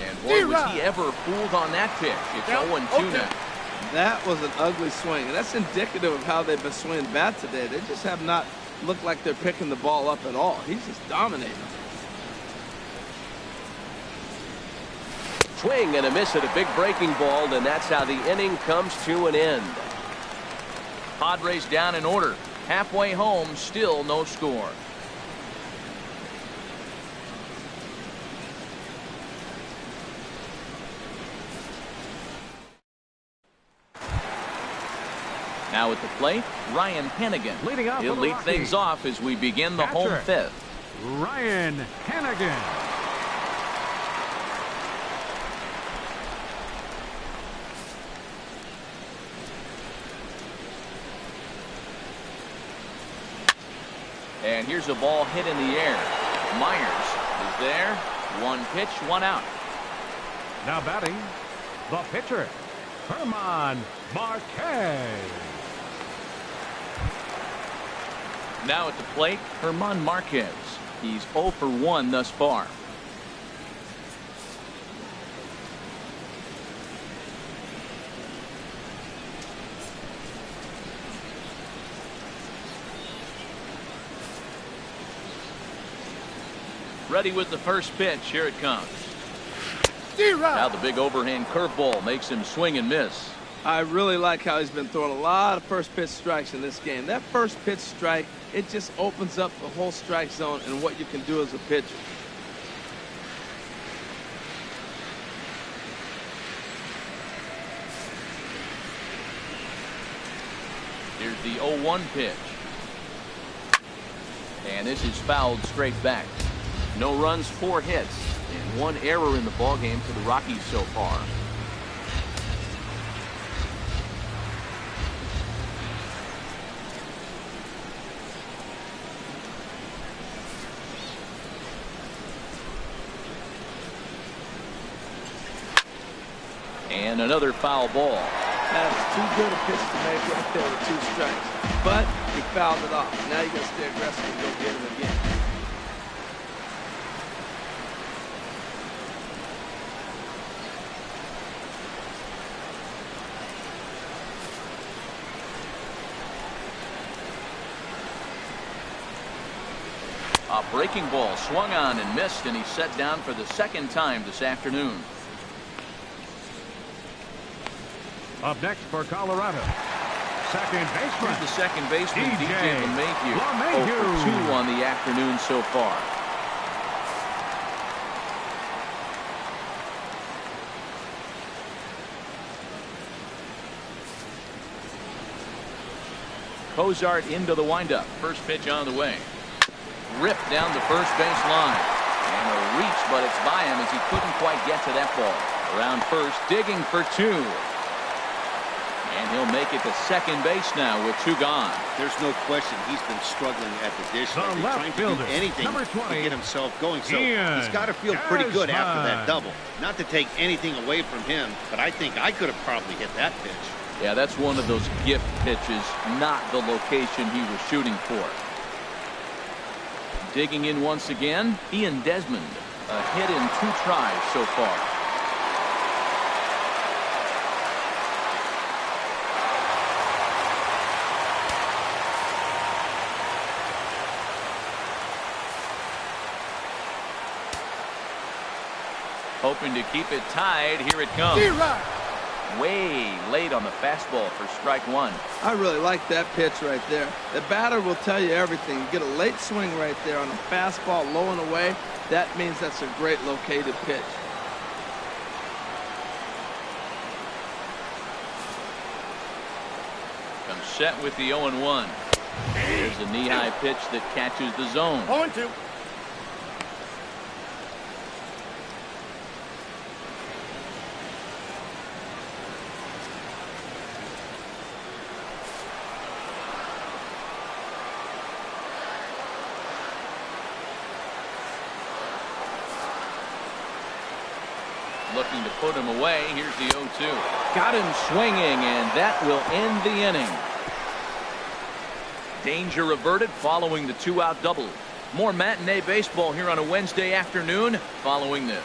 And boy, was he ever fooled on that pitch. It's 0-2 now. That was an ugly swing, and that's indicative of how they've been swinging bat today. They just have not looked like they're picking the ball up at all. He's just dominating. Swing and a miss at a big breaking ball, and that's how the inning comes to an end. Padres down in order. Halfway home, still no score. Now at the plate, Ryan Hennigan. Leading off He'll for the lead things off as we begin the home 5th. Ryan Hennigan. And here's a ball hit in the air. Myers is there. 1 pitch, 1 out. Now batting, the pitcher, Joesph Marcotte. Now at the plate, Joesph Marcotte. He's 0 for 1 thus far. Ready with the first pitch. Here it comes. Now the big overhand curveball makes him swing and miss. I really like how he's been throwing a lot of first pitch strikes in this game. That first pitch strike, it just opens up the whole strike zone and what you can do as a pitcher. Here's the 0-1 pitch. And this is fouled straight back. No runs, 4 hits, and 1 error in the ballgame for the Rockies so far. And another foul ball. That's too good a pitch to make right there with 2 strikes. But he fouled it off. Now you got to stay aggressive and go get him again. A breaking ball swung on and missed, and he's set down for the 2nd time this afternoon. Up next for Colorado, second baseman. Here's the second baseman, DJ LeMahieu. 0 for 2 on the afternoon so far. Cozart into the windup. First pitch on the way. Ripped down the first base line. And a reach, but it's by him as he couldn't quite get to that ball. Around first, digging for 2. And he'll make it to second base now with 2 gone. There's no question he's been struggling at the dish. Trying to do anything to get himself going. So he's got to feel pretty good after that double. Not to take anything away from him, but I think I could have probably hit that pitch. Yeah, that's one of those gift pitches, not the location he was shooting for. Digging in once again, Ian Desmond. A hit in 2 tries so far. Hoping to keep it tied. Here it comes. Way late on the fastball for strike one. I really like that pitch right there. The batter will tell you everything. You get a late swing right there on a fastball low and away. That means that's a great located pitch. Comes set with the 0-1. There's a knee-high pitch that catches the zone. 0-2. Looking to put him away. Here's the 0-2. Got him swinging, and that will end the inning. Danger averted following the 2-out double. More matinee baseball here on a Wednesday afternoon following this.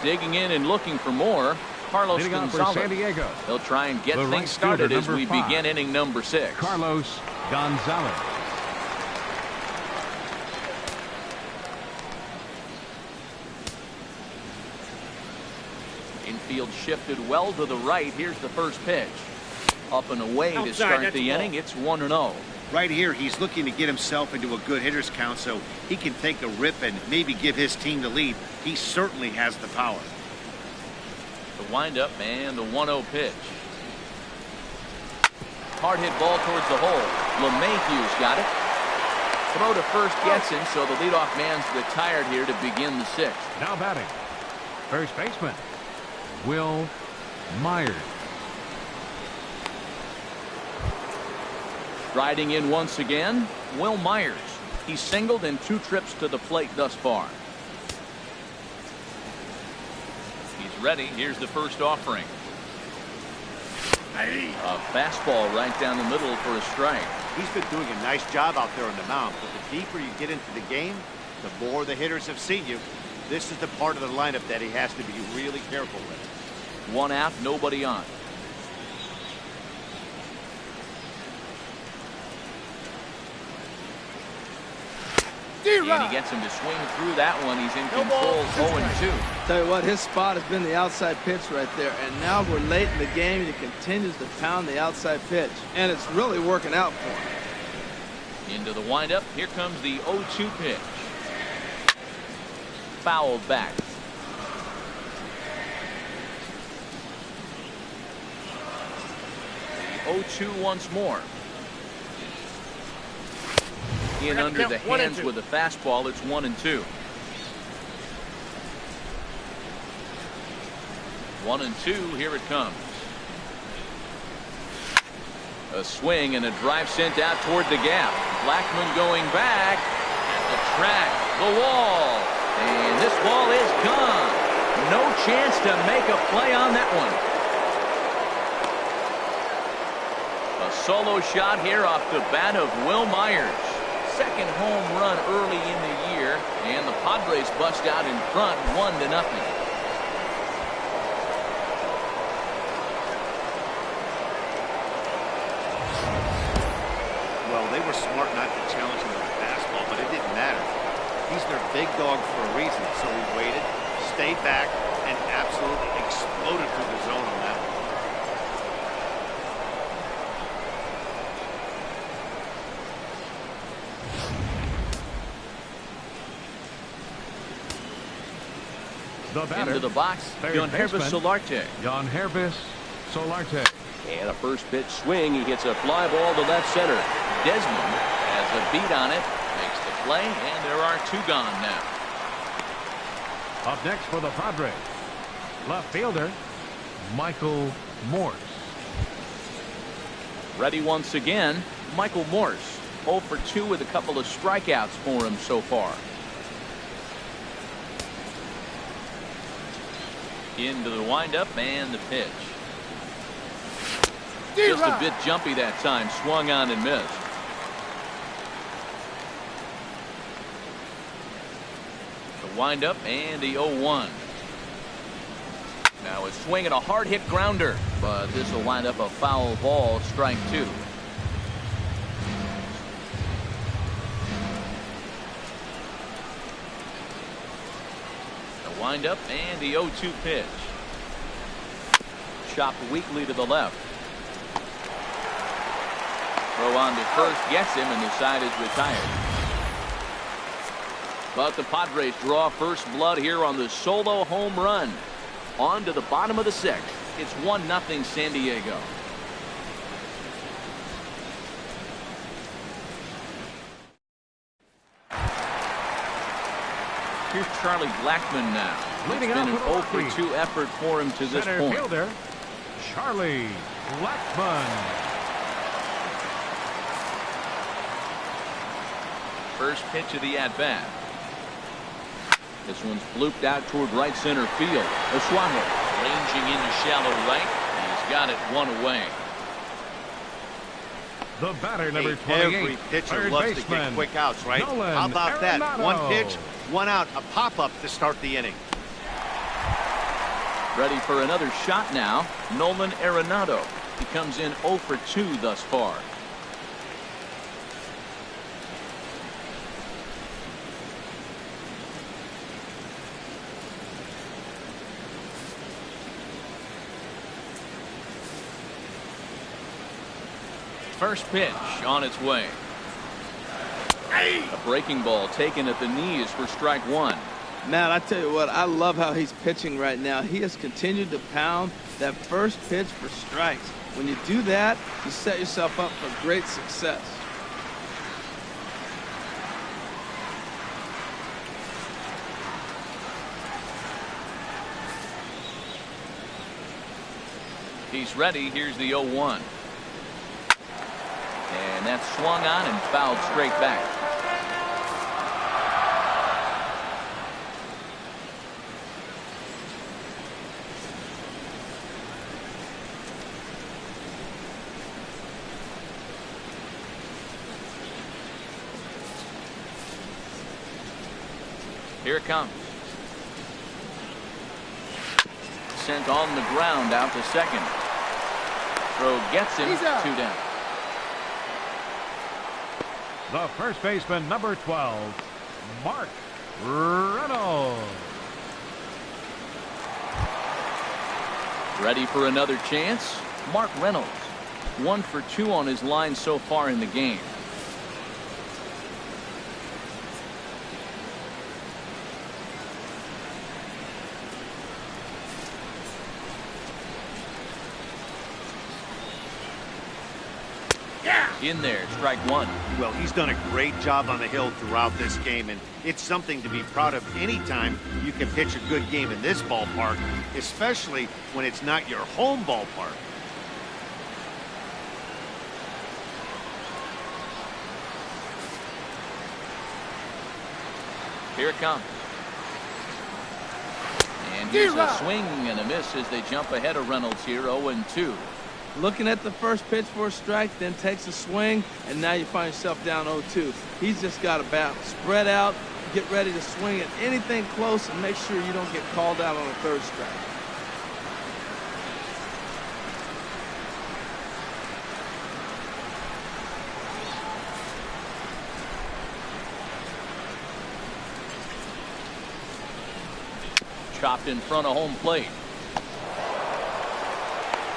Digging in and looking for more. Carlos Gonzalez. San Diego. They'll try and get The things right started fielder, as we number 5. begin inning number 6. Carlos Gonzalez. Infield shifted well to the right. Here's the first pitch. Up and away to Outside, start that's the a ball. inning. It's 1-0. Right here, he's looking to get himself into a good hitter's count so he can take a rip and maybe give his team the lead. He certainly has the power. The windup and the 1-0 pitch. Hard hit ball towards the hole. LeMahieu's got it. Throw to first gets him, so the leadoff man's retired here to begin the 6th. Now batting, first baseman, Wil Myers. Riding in once again, Wil Myers. He's singled in 2 trips to the plate thus far. He's ready. Here's the first offering. A fastball right down the middle for a strike. He's been doing a nice job out there on the mound, but the deeper you get into the game, the more the hitters have seen you. This is the part of the lineup that he has to be really careful with. 1 out, nobody on. And he gets him to swing through that one. He's in control. 0-2. Tell you what, his spot has been the outside pitch right there. And now we're late in the game, and he continues to pound the outside pitch. And it's really working out for him. Into the windup. Here comes the 0-2 pitch. Fouled back. The 0-2 once more. In under the hands with a fastball. It's 1-2. 1-2. Here it comes. A swing and a drive sent out toward the gap. Blackmon going back at the track, the wall, and this ball is gone. No chance to make a play on that one. A solo shot here off the bat of Wil Myers. Second home run early in the year, and the Padres bust out in front 1-0. Well, they were smart not to challenge him with a fastball, but it didn't matter. He's their big dog for a reason, so he waited, stayed back, and absolutely exploded through the zone on that one. The batter, into the box, Joesph Solarte. Joesph Solarte. And a first pitch swing. He hits a fly ball to left center. Desmond has a beat on it, makes the play, and there are 2 gone now. Up next for the Padres, left fielder Michael Morse. Ready once again, Michael Morse. 0 for 2 with a couple of strikeouts for him so far. Into the windup and the pitch. Just a bit jumpy that time. Swung on and missed. The windup and the 0-1. Now a swing and a hard hit grounder, but this will wind up a foul ball. Strike 2. Wind up and the 0-2 pitch. Chopped weakly to the left. Throw on to first gets him, and the side is retired. But the Padres draw first blood here on the solo home run. On to the bottom of the sixth. It's 1-0 San Diego. Here's Charlie Blackmon now. It's been an 0-for-2 effort for him to this point. Fielder, Charlie Blackmon. First pitch of the at-bat. This one's blooped out toward right center field. Osuaho ranging into shallow right. He's got it one away. The batter, number 28. Every pitcher loves to get quick outs, right? How about that? One pitch, one out, a pop-up to start the inning. Ready for another shot now. Nolan Arenado. He comes in 0-for-2 thus far. First pitch on its way. A breaking ball taken at the knees for strike one. Matt, I tell you what, I love how he's pitching right now. He has continued to pound that first pitch for strikes. When you do that, you set yourself up for great success. He's ready. Here's the 0-1. And that's swung on and fouled straight back. Here it comes. Sent on the ground out to second. Throw gets him. 2 down. The first baseman, number 12, Mark Reynolds. Ready for another chance? Mark Reynolds. 1-for-2 on his line so far in the game. In there, strike one. Well, he's done a great job on the hill throughout this game, and it's something to be proud of anytime you can pitch a good game in this ballpark, especially when it's not your home ballpark. Here it comes. And here's a swing and a miss as they jump ahead of Reynolds here, 0-2. Looking at the first pitch for a strike, then takes a swing, and now you find yourself down 0-2. He's just got to bat, spread out, get ready to swing at anything close, and make sure you don't get called out on a third strike. Chopped in front of home plate.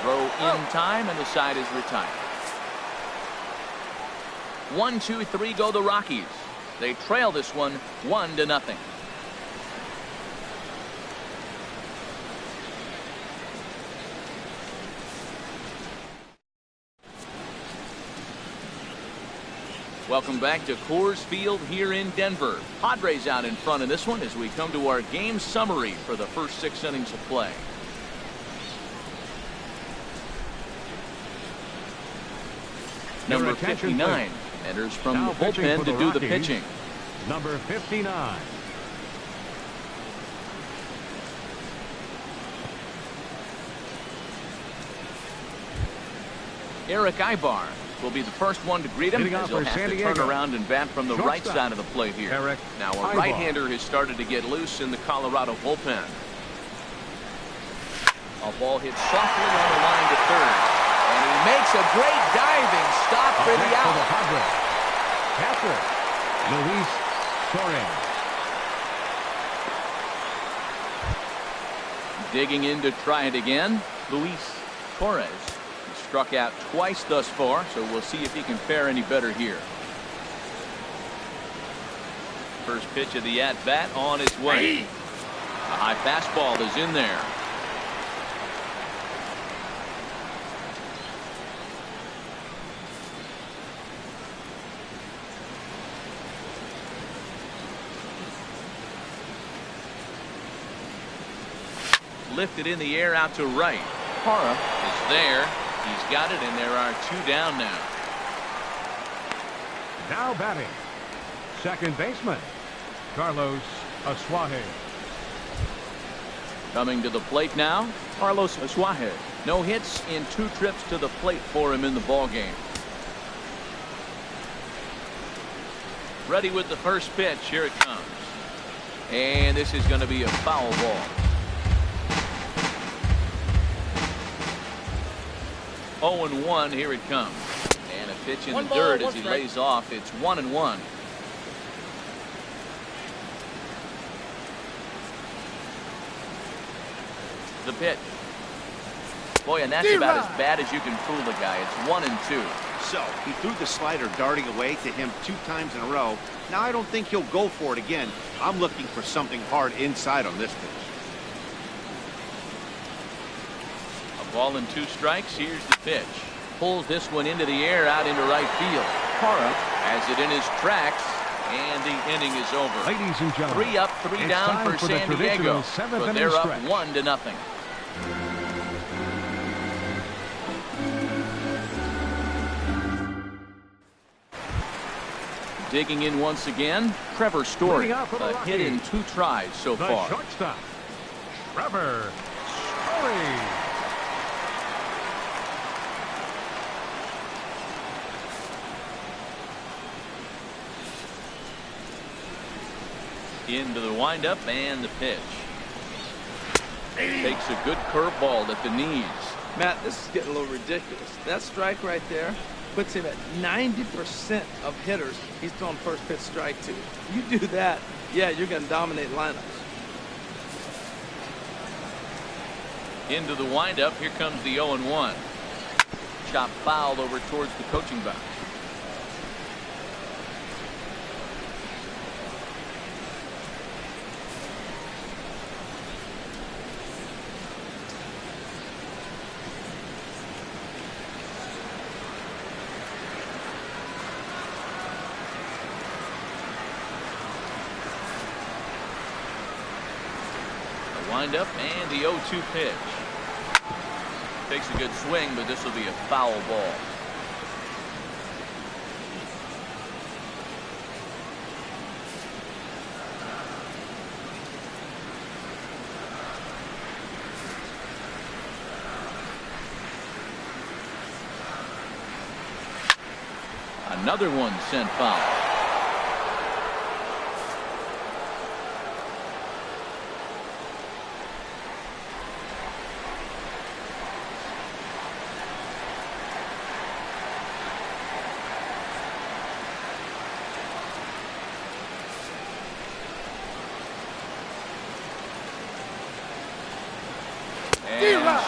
Throw in time, and the side is retired. 1-2-3 go the Rockies. They trail this one 1-0. Welcome back to Coors Field here in Denver. Padres out in front in this one as we come to our game summary for the first 6 innings of play. Number 59 enters from the bullpen to do the pitching. Number 59. Eric Ibar will be the first one to greet him as he'll have to turn around and bat from the right side of the plate here. Now a right-hander has started to get loose in the Colorado bullpen. A ball hit softly on the line to third. And he makes a great diving stop for the out. Catcher, Luis Torres. Digging in to try it again, Luis Torres. He struck out twice thus far, so we'll see if he can fare any better here. First pitch of the at-bat on its way. A high fastball is in there. Lifted in the air out to right. Parra is there. He's got it, and there are 2 down now. Now batting, second baseman, Carlos Asuaje. Coming to the plate now, Carlos Asuaje. No hits in 2 trips to the plate for him in the ballgame. Ready with the first pitch. Here it comes. And this is going to be a foul ball. 0-1. Here it comes. And a pitch in the dirt as he lays off. It's 1-1. The pitch. Boy, and that's about as bad as you can fool the guy. It's 1-2. So he threw the slider darting away to him 2 times in a row. Now I don't think he'll go for it again. I'm looking for something hard inside on this pitch. A ball and 2 strikes. Here's the pitch. Pulls this one into the air out into right field. Parra has it in his tracks, and the inning is over. Ladies and gentlemen, 3 up, 3 down for San Diego, but they're up 1-0. Digging in once again, Trevor Story. A hit in 2 tries so far. Shortstop, Trevor Story. Into the windup and the pitch. Takes a good curveball at the knees. Matt, this is getting a little ridiculous. That strike right there puts him at 90% of hitters he's throwing first pitch strike to. You do that, yeah, you're going to dominate lineups. Into the windup. Here comes the 0-1. Chop foul over towards the coaching box. Up and the 0-2 pitch. Takes a good swing, but this will be a foul ball. Another one sent foul.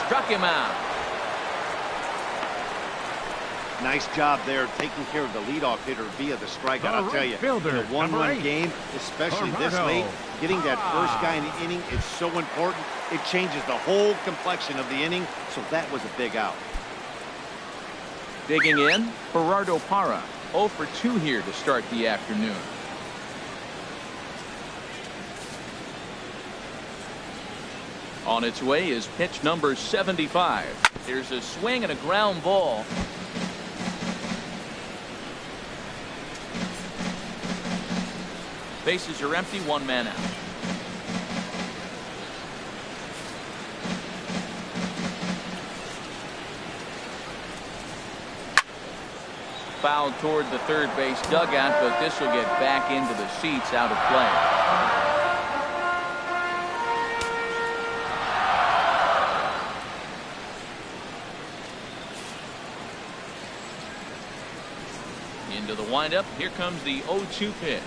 Struck him out. Nice job there taking care of the leadoff hitter via the strikeout. I'll tell you, in a 1-run game, especially this late, getting that first guy in the inning is so important. It changes the whole complexion of the inning, so that was a big out. Digging in, Gerardo Parra. 0 for 2 here to start the afternoon. On its way is pitch number 75. There's a swing and a ground ball. Bases are empty, 1 man out. Fouled toward the third base dugout, but this will get back into the seats out of play. Into the windup. Here comes the 0-2 pitch.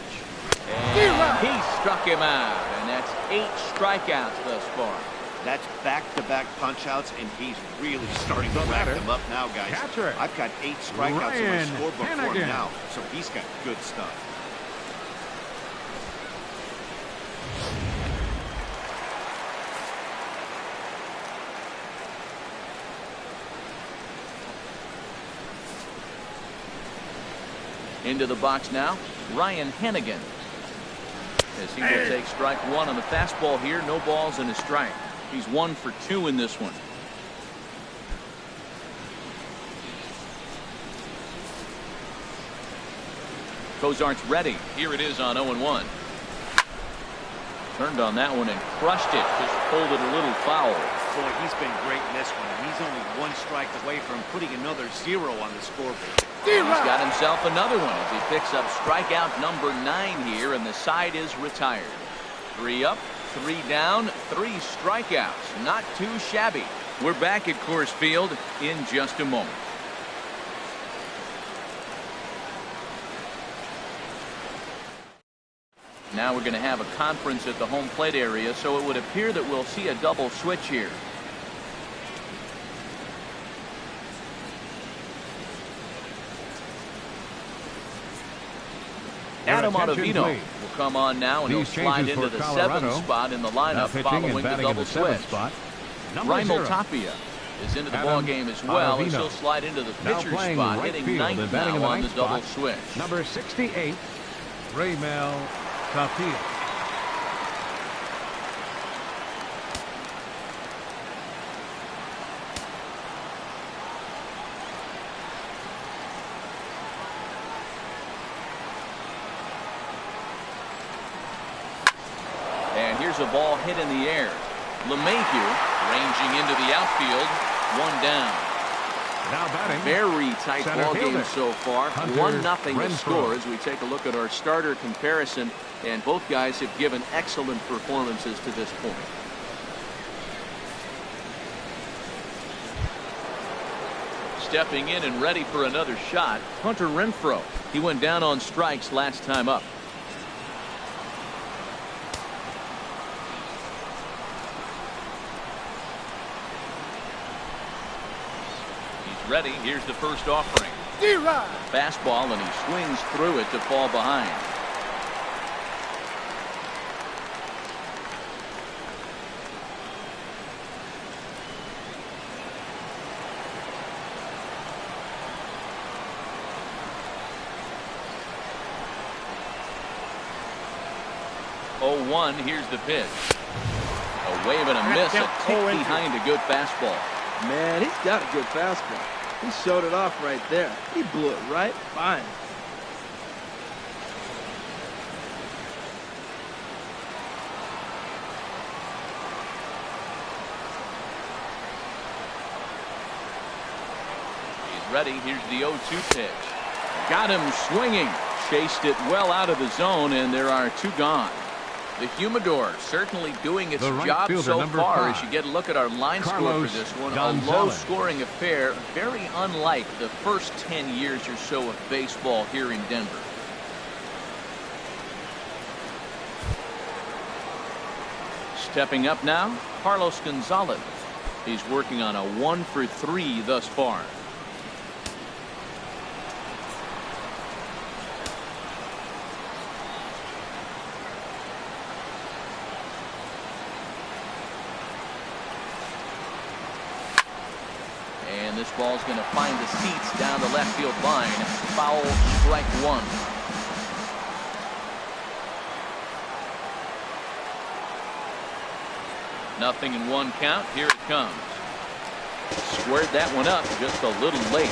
And he struck him out, and that's 8 strikeouts thus far. That's back-to-back punch-outs, and he's really starting to rack them up now, guys. Catcher. I've got 8 strikeouts in my scorebook for him now, so he's got good stuff. Into the box now, Ryan Hennigan. As he will take strike 1 on the fastball here. No balls and a strike. He's 1 for 2 in this one. Cozart's ready. Here it is on 0-1. Turned on that one and crushed it. Just pulled it a little foul. Boy, he's been great in this one. He's only 1 strike away from putting another 0 on the scoreboard. He's got himself another one as he picks up strikeout number 9 here, and the side is retired. 3 up, 3 down, 3 strikeouts. Not too shabby. We're back at Coors Field in just a moment. Now we're going to have a conference at the home plate area, so it would appear that we'll see a double switch here. Adam Ottavino will come on now, and he'll slide into the 7th spot in the lineup following the double switch. Raimel Tapia is into the ball game as well, and he'll slide into the pitcher's spot, hitting 9th now on the double switch. Number 68, Raimel Tapia. And here's a ball hit in the air. LeMahieu ranging into the outfield. 1 down. Now batting. Very tight ball game so far. 1-0 the score as we take a look at our starter comparison. And both guys have given excellent performances to this point. Stepping in and ready for another shot, Hunter Renfroe. He went down on strikes last time up. Ready. Here's the first offering. Fastball, and he swings through it to fall behind. Oh, 1. Here's the pitch. A wave and a miss. A tick behind a good fastball. Man, he's got a good fastball. He showed it off right there. He blew it right fine. He's ready. Here's the 0-2 pitch. Got him swinging. Chased it well out of the zone, and there are 2 gone. The Humidor certainly doing its job so far. As you get a look at our line score for this one, a low-scoring affair, very unlike the first 10 years or so of baseball here in Denver. Stepping up now, Carlos Gonzalez. He's working on a 1 for 3 thus far. And this ball's going to find the seats down the left field line. Foul, strike 1. Nothing in 1 count. Here it comes. Squared that one up just a little late.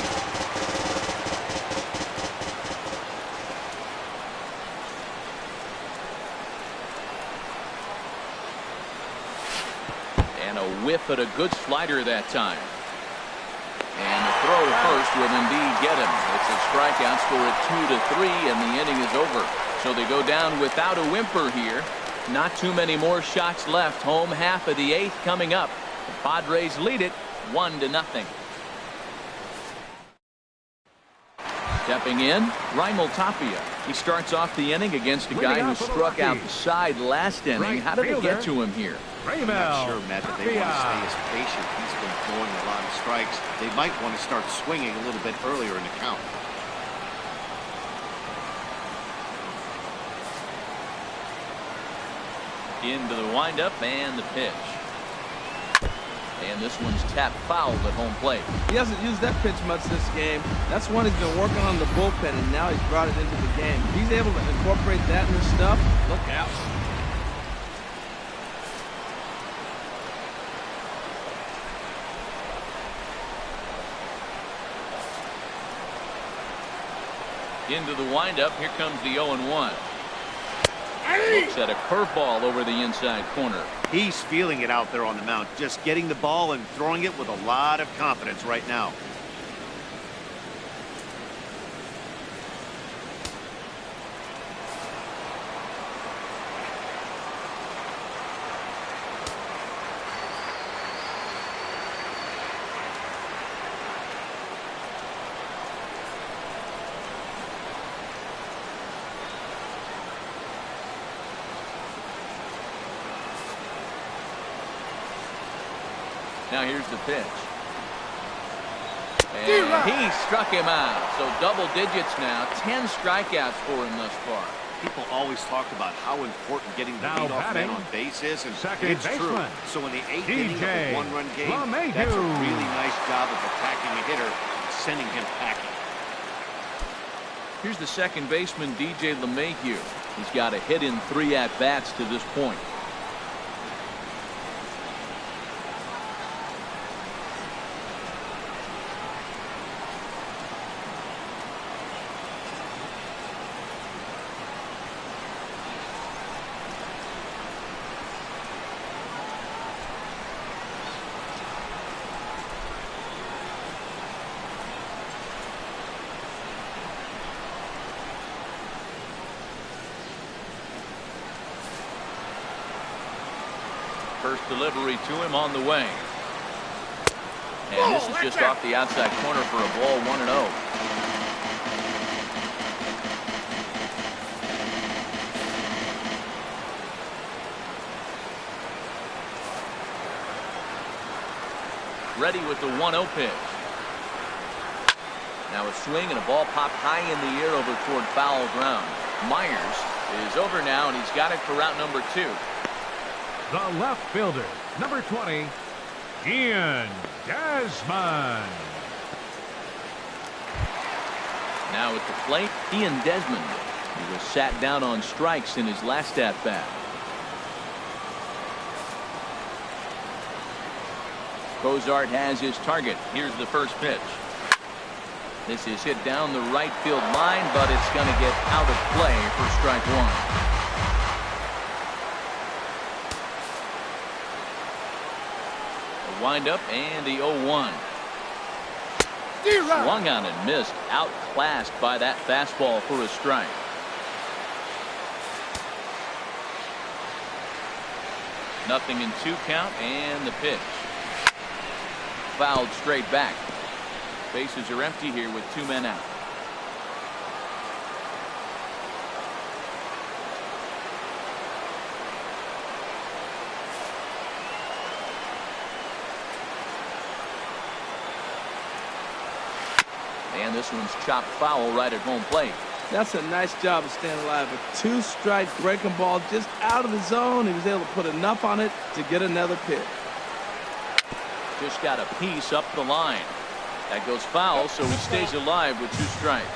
And a whiff at a good slider that time. And the throw to first will indeed get him. It's a strikeout, score at 2-3, and the inning is over. So they go down without a whimper here. Not too many more shots left. Home half of the 8th coming up. The Padres lead it 1-0. Stepping in, Raimel Tapia. He starts off the inning against a guy who struck out the side last inning. How did it get to him here? I'm not sure, Matt, that they want to stay as patient. He's been throwing a lot of strikes. They might want to start swinging a little bit earlier in the count. Into the windup and the pitch. And this one's tapped foul at home plate. He hasn't used that pitch much this game. That's one he's been working on the bullpen, and now he's brought it into the game. If he's able to incorporate that in his stuff, look out. Into the windup. Here comes the 0-1. Looks at a curveball over the inside corner. He's feeling it out there on the mound, just getting the ball and throwing it with a lot of confidence right now. Now here's the pitch. And he struck him out. So double digits now. 10 strikeouts for him thus far. People always talk about how important getting the leadoff man on base is, and it's true. So in the 8th inning of a one-run game, that's a really nice job of attacking a hitter and sending him packing. Here's the second baseman, DJ LeMahieu. He's got a hit in 3 at-bats to this point. First delivery to him on the way. And this is just off the outside corner for a ball, 1-0. Ready with the 1-0 pitch. Now a swing and a ball popped high in the air over toward foul ground. Myers is over now, and he's got it for route number 2. The left fielder, number 20, Ian Desmond. Now at the plate, Ian Desmond. He was sat down on strikes in his last at-bat. Cozart has his target. Here's the first pitch. This is hit down the right field line, but it's going to get out of play for strike 1. Wind up and the 0-1. Swung on and missed. Outclassed by that fastball for a strike. Nothing in 2 count and the pitch. Fouled straight back. Bases are empty here with 2 men out. And this one's chopped foul right at home plate. That's a nice job of staying alive. A 2-strike breaking ball just out of the zone. He was able to put enough on it to get another pitch. Just got a piece up the line. That goes foul, so he stays alive with 2 strikes.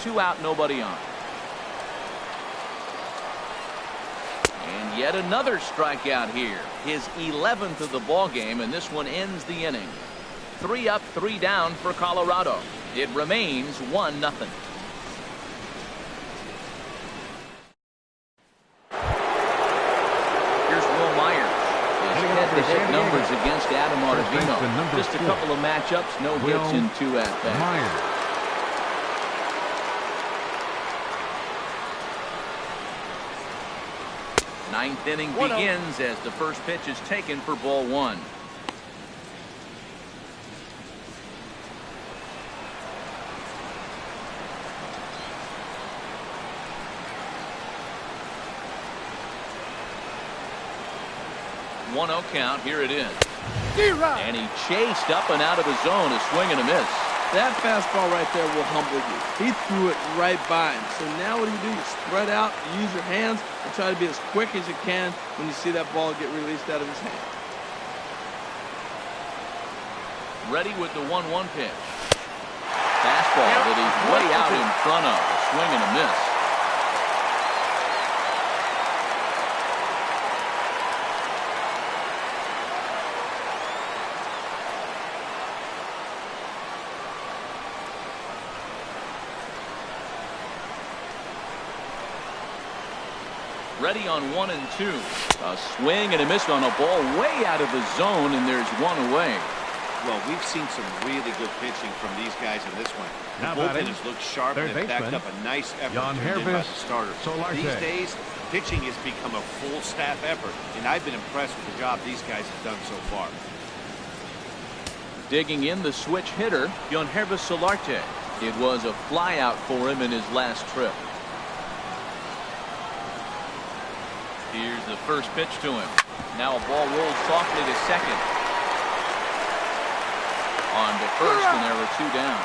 Two out, nobody on. And yet another strikeout here. His 11th of the ball game, and this one ends the inning. 3 up, 3 down for Colorado. It remains 1-0. head-to-head numbers against Adam Ottavino. Just a couple of matchups, no hits in 2 at-bats. Ninth inning begins as the first pitch is taken for ball 1. One-0 count. Here it is. And he chased up and out of the zone, a swing and a miss. That fastball right there will humble you. He threw it right by him. So now what do? You spread out, you use your hands, and try to be as quick as you can when you see that ball get released out of his hand. Ready with the 1-1 pitch. Fastball that he's way out in front of. A swing and a miss. Ready on 1 and 2. A swing and a miss on a ball way out of the zone, and there's 1 away. Well, we've seen some really good pitching from these guys in this one. The bullpen has looked sharp and have backed up a nice effort turned in by the starters. These days, pitching has become a full staff effort, and I've been impressed with the job these guys have done so far. Digging in the switch hitter, Joesph Marcotte. It was a flyout for him in his last trip. Here's the first pitch to him. Now a ball rolls softly to second. On to first, and there were 2 down.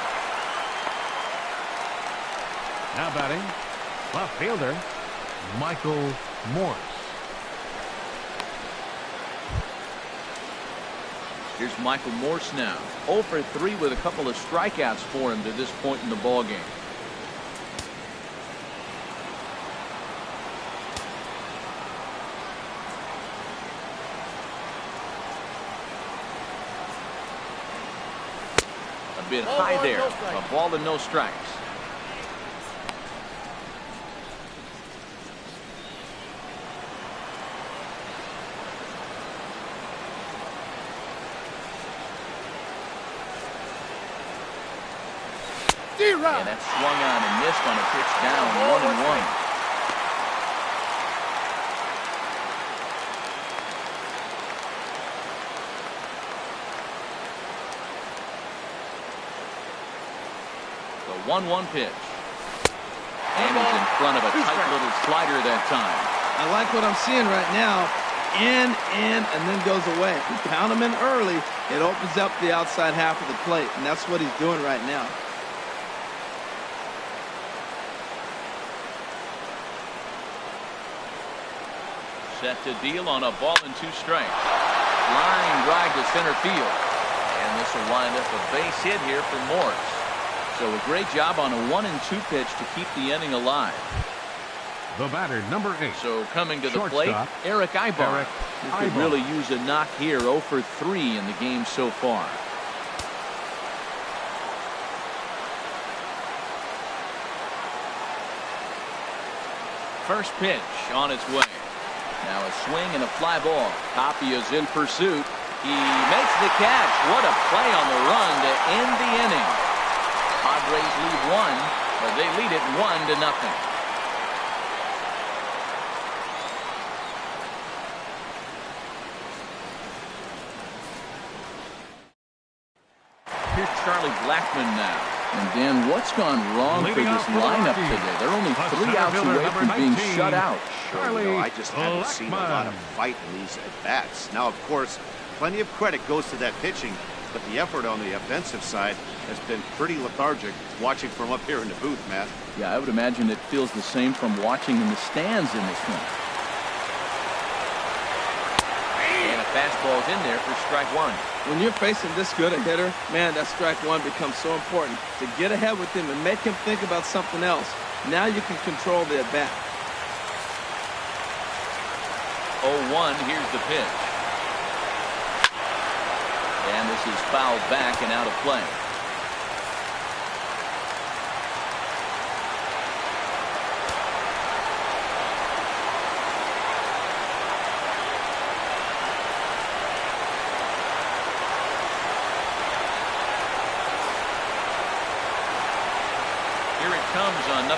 Now batting, left fielder, Michael Morse. Here's Michael Morse now. 0 for 3 with a couple of strikeouts for him to this point in the ballgame. A bit high there. A ball and no strikes. And that's swung on and missed on a pitch down. 1-1. The 1-1 pitch. And he's in front of a tight little slider that time. I like what I'm seeing right now. In, and then goes away. If you pound him in early, it opens up the outside half of the plate, and that's what he's doing right now. Set to deal on a ball and 2 strikes. Line drive to center field. And this will wind up a base hit here for Morse. So a great job on a 1 and 2 pitch to keep the inning alive. The batter, number 8. So coming to the plate, Eric Ibar. He could really use a knock here. 0 for 3 in the game so far. First pitch on its way. Now a swing and a fly ball. Tapia is in pursuit. He makes the catch. What a play on the run to end the inning. Padres lead 1, but they lead it 1-0. Here's Charlie Blackmon now. And Dan, what's gone wrong for this lineup today? They're only 3 outs away from being shut out. I just haven't seen a lot of fight in these at-bats. Now, of course, plenty of credit goes to that pitching, but the effort on the offensive side has been pretty lethargic watching from up here in the booth, Matt. Yeah, I would imagine it feels the same from watching in the stands in this one. And a fastball's in there for strike 1. When you're facing this good a hitter, man, that strike 1 becomes so important. To get ahead with him and make him think about something else. Now you can control the at-bat. 0-1, here's the pitch. And this is fouled back and out of play. comes on 0-2.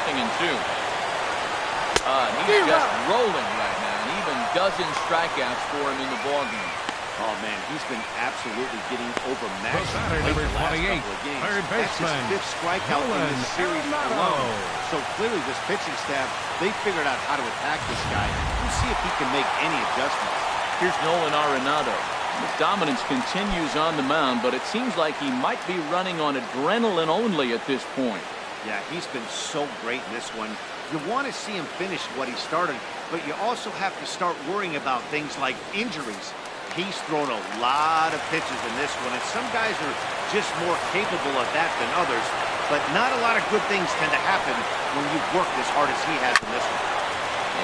He's just rolling right now, and even dozen strikeouts for him in the ballgame. Oh, man, he's been absolutely getting overmatched Number the last 28, couple of games. third That's his baseman, 5th strikeout in this series alone. So clearly this pitching staff, they figured out how to attack this guy. We'll see if he can make any adjustments. Here's Nolan Arenado. His dominance continues on the mound, but it seems like he might be running on adrenaline only at this point. Yeah, he's been so great in this one. You want to see him finish what he started, but you also have to start worrying about things like injuries. He's thrown a lot of pitches in this one, and some guys are just more capable of that than others, but not a lot of good things tend to happen when you work as hard as he has in this one.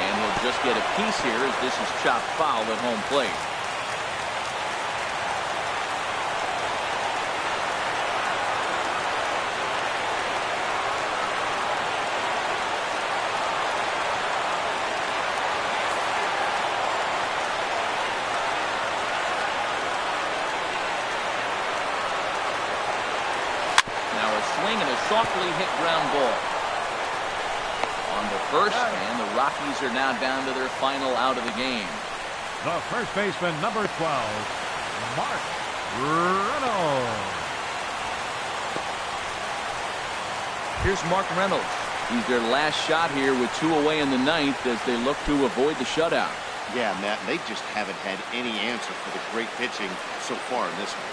And he'll just get a piece here as this is chopped foul at home plate. Swing and a softly hit ground ball on the first, and the Rockies are now down to their final out of the game. The first baseman, number 12, Mark Reynolds. Here's Mark Reynolds. He's their last shot here with 2 away in the 9th as they look to avoid the shutout. Yeah, Matt, they just haven't had any answer for the great pitching so far in this one.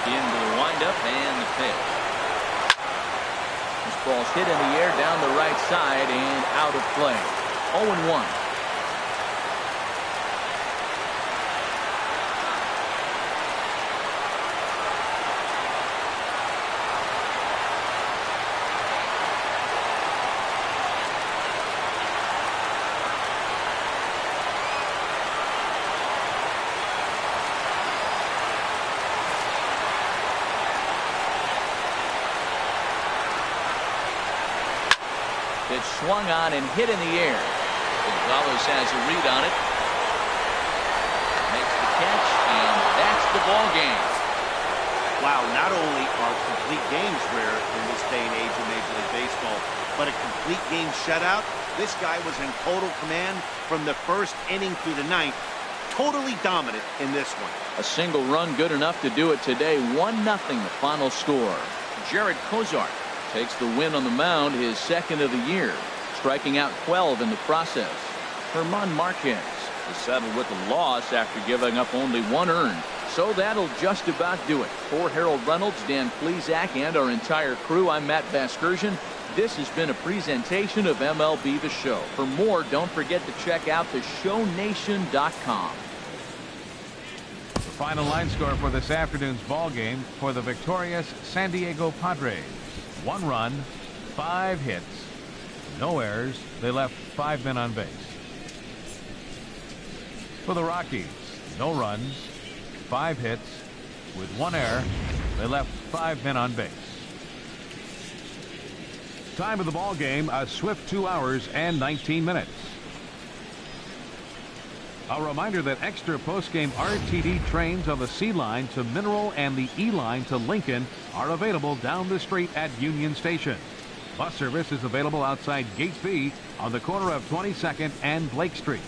Into the windup and the pitch. This ball's hit in the air down the right side and out of play. 0-1. It's swung on and hit in the air. Gonzalez has a read on it. Makes the catch, and that's the ball game. Wow, not only are complete games rare in this day and age of Major League Baseball, but a complete game shutout. This guy was in total command from the first inning through the 9th. Totally dominant in this one. A single run good enough to do it today. 1-0 the final score. Jared Kozart takes the win on the mound, his 2nd of the year, striking out 12 in the process. German Marquez is settled with the loss after giving up only 1 earned. So that'll just about do it. For Harold Reynolds, Dan Plezak, and our entire crew, I'm Matt Vasgersian. This has been a presentation of MLB The Show. For more, don't forget to check out theshownation.com. The final line score for this afternoon's ball game for the victorious San Diego Padres. 1 run, 5 hits, no errors. They left 5 men on base. For the Rockies, no runs, 5 hits, with 1 error. They left 5 men on base. Time of the ball game, a swift 2 hours and 19 minutes. A reminder that extra postgame RTD trains on the C line to Mineral and the E line to Lincoln are available down the street at Union Station. Bus service is available outside Gate B on the corner of 22nd and Blake Streets.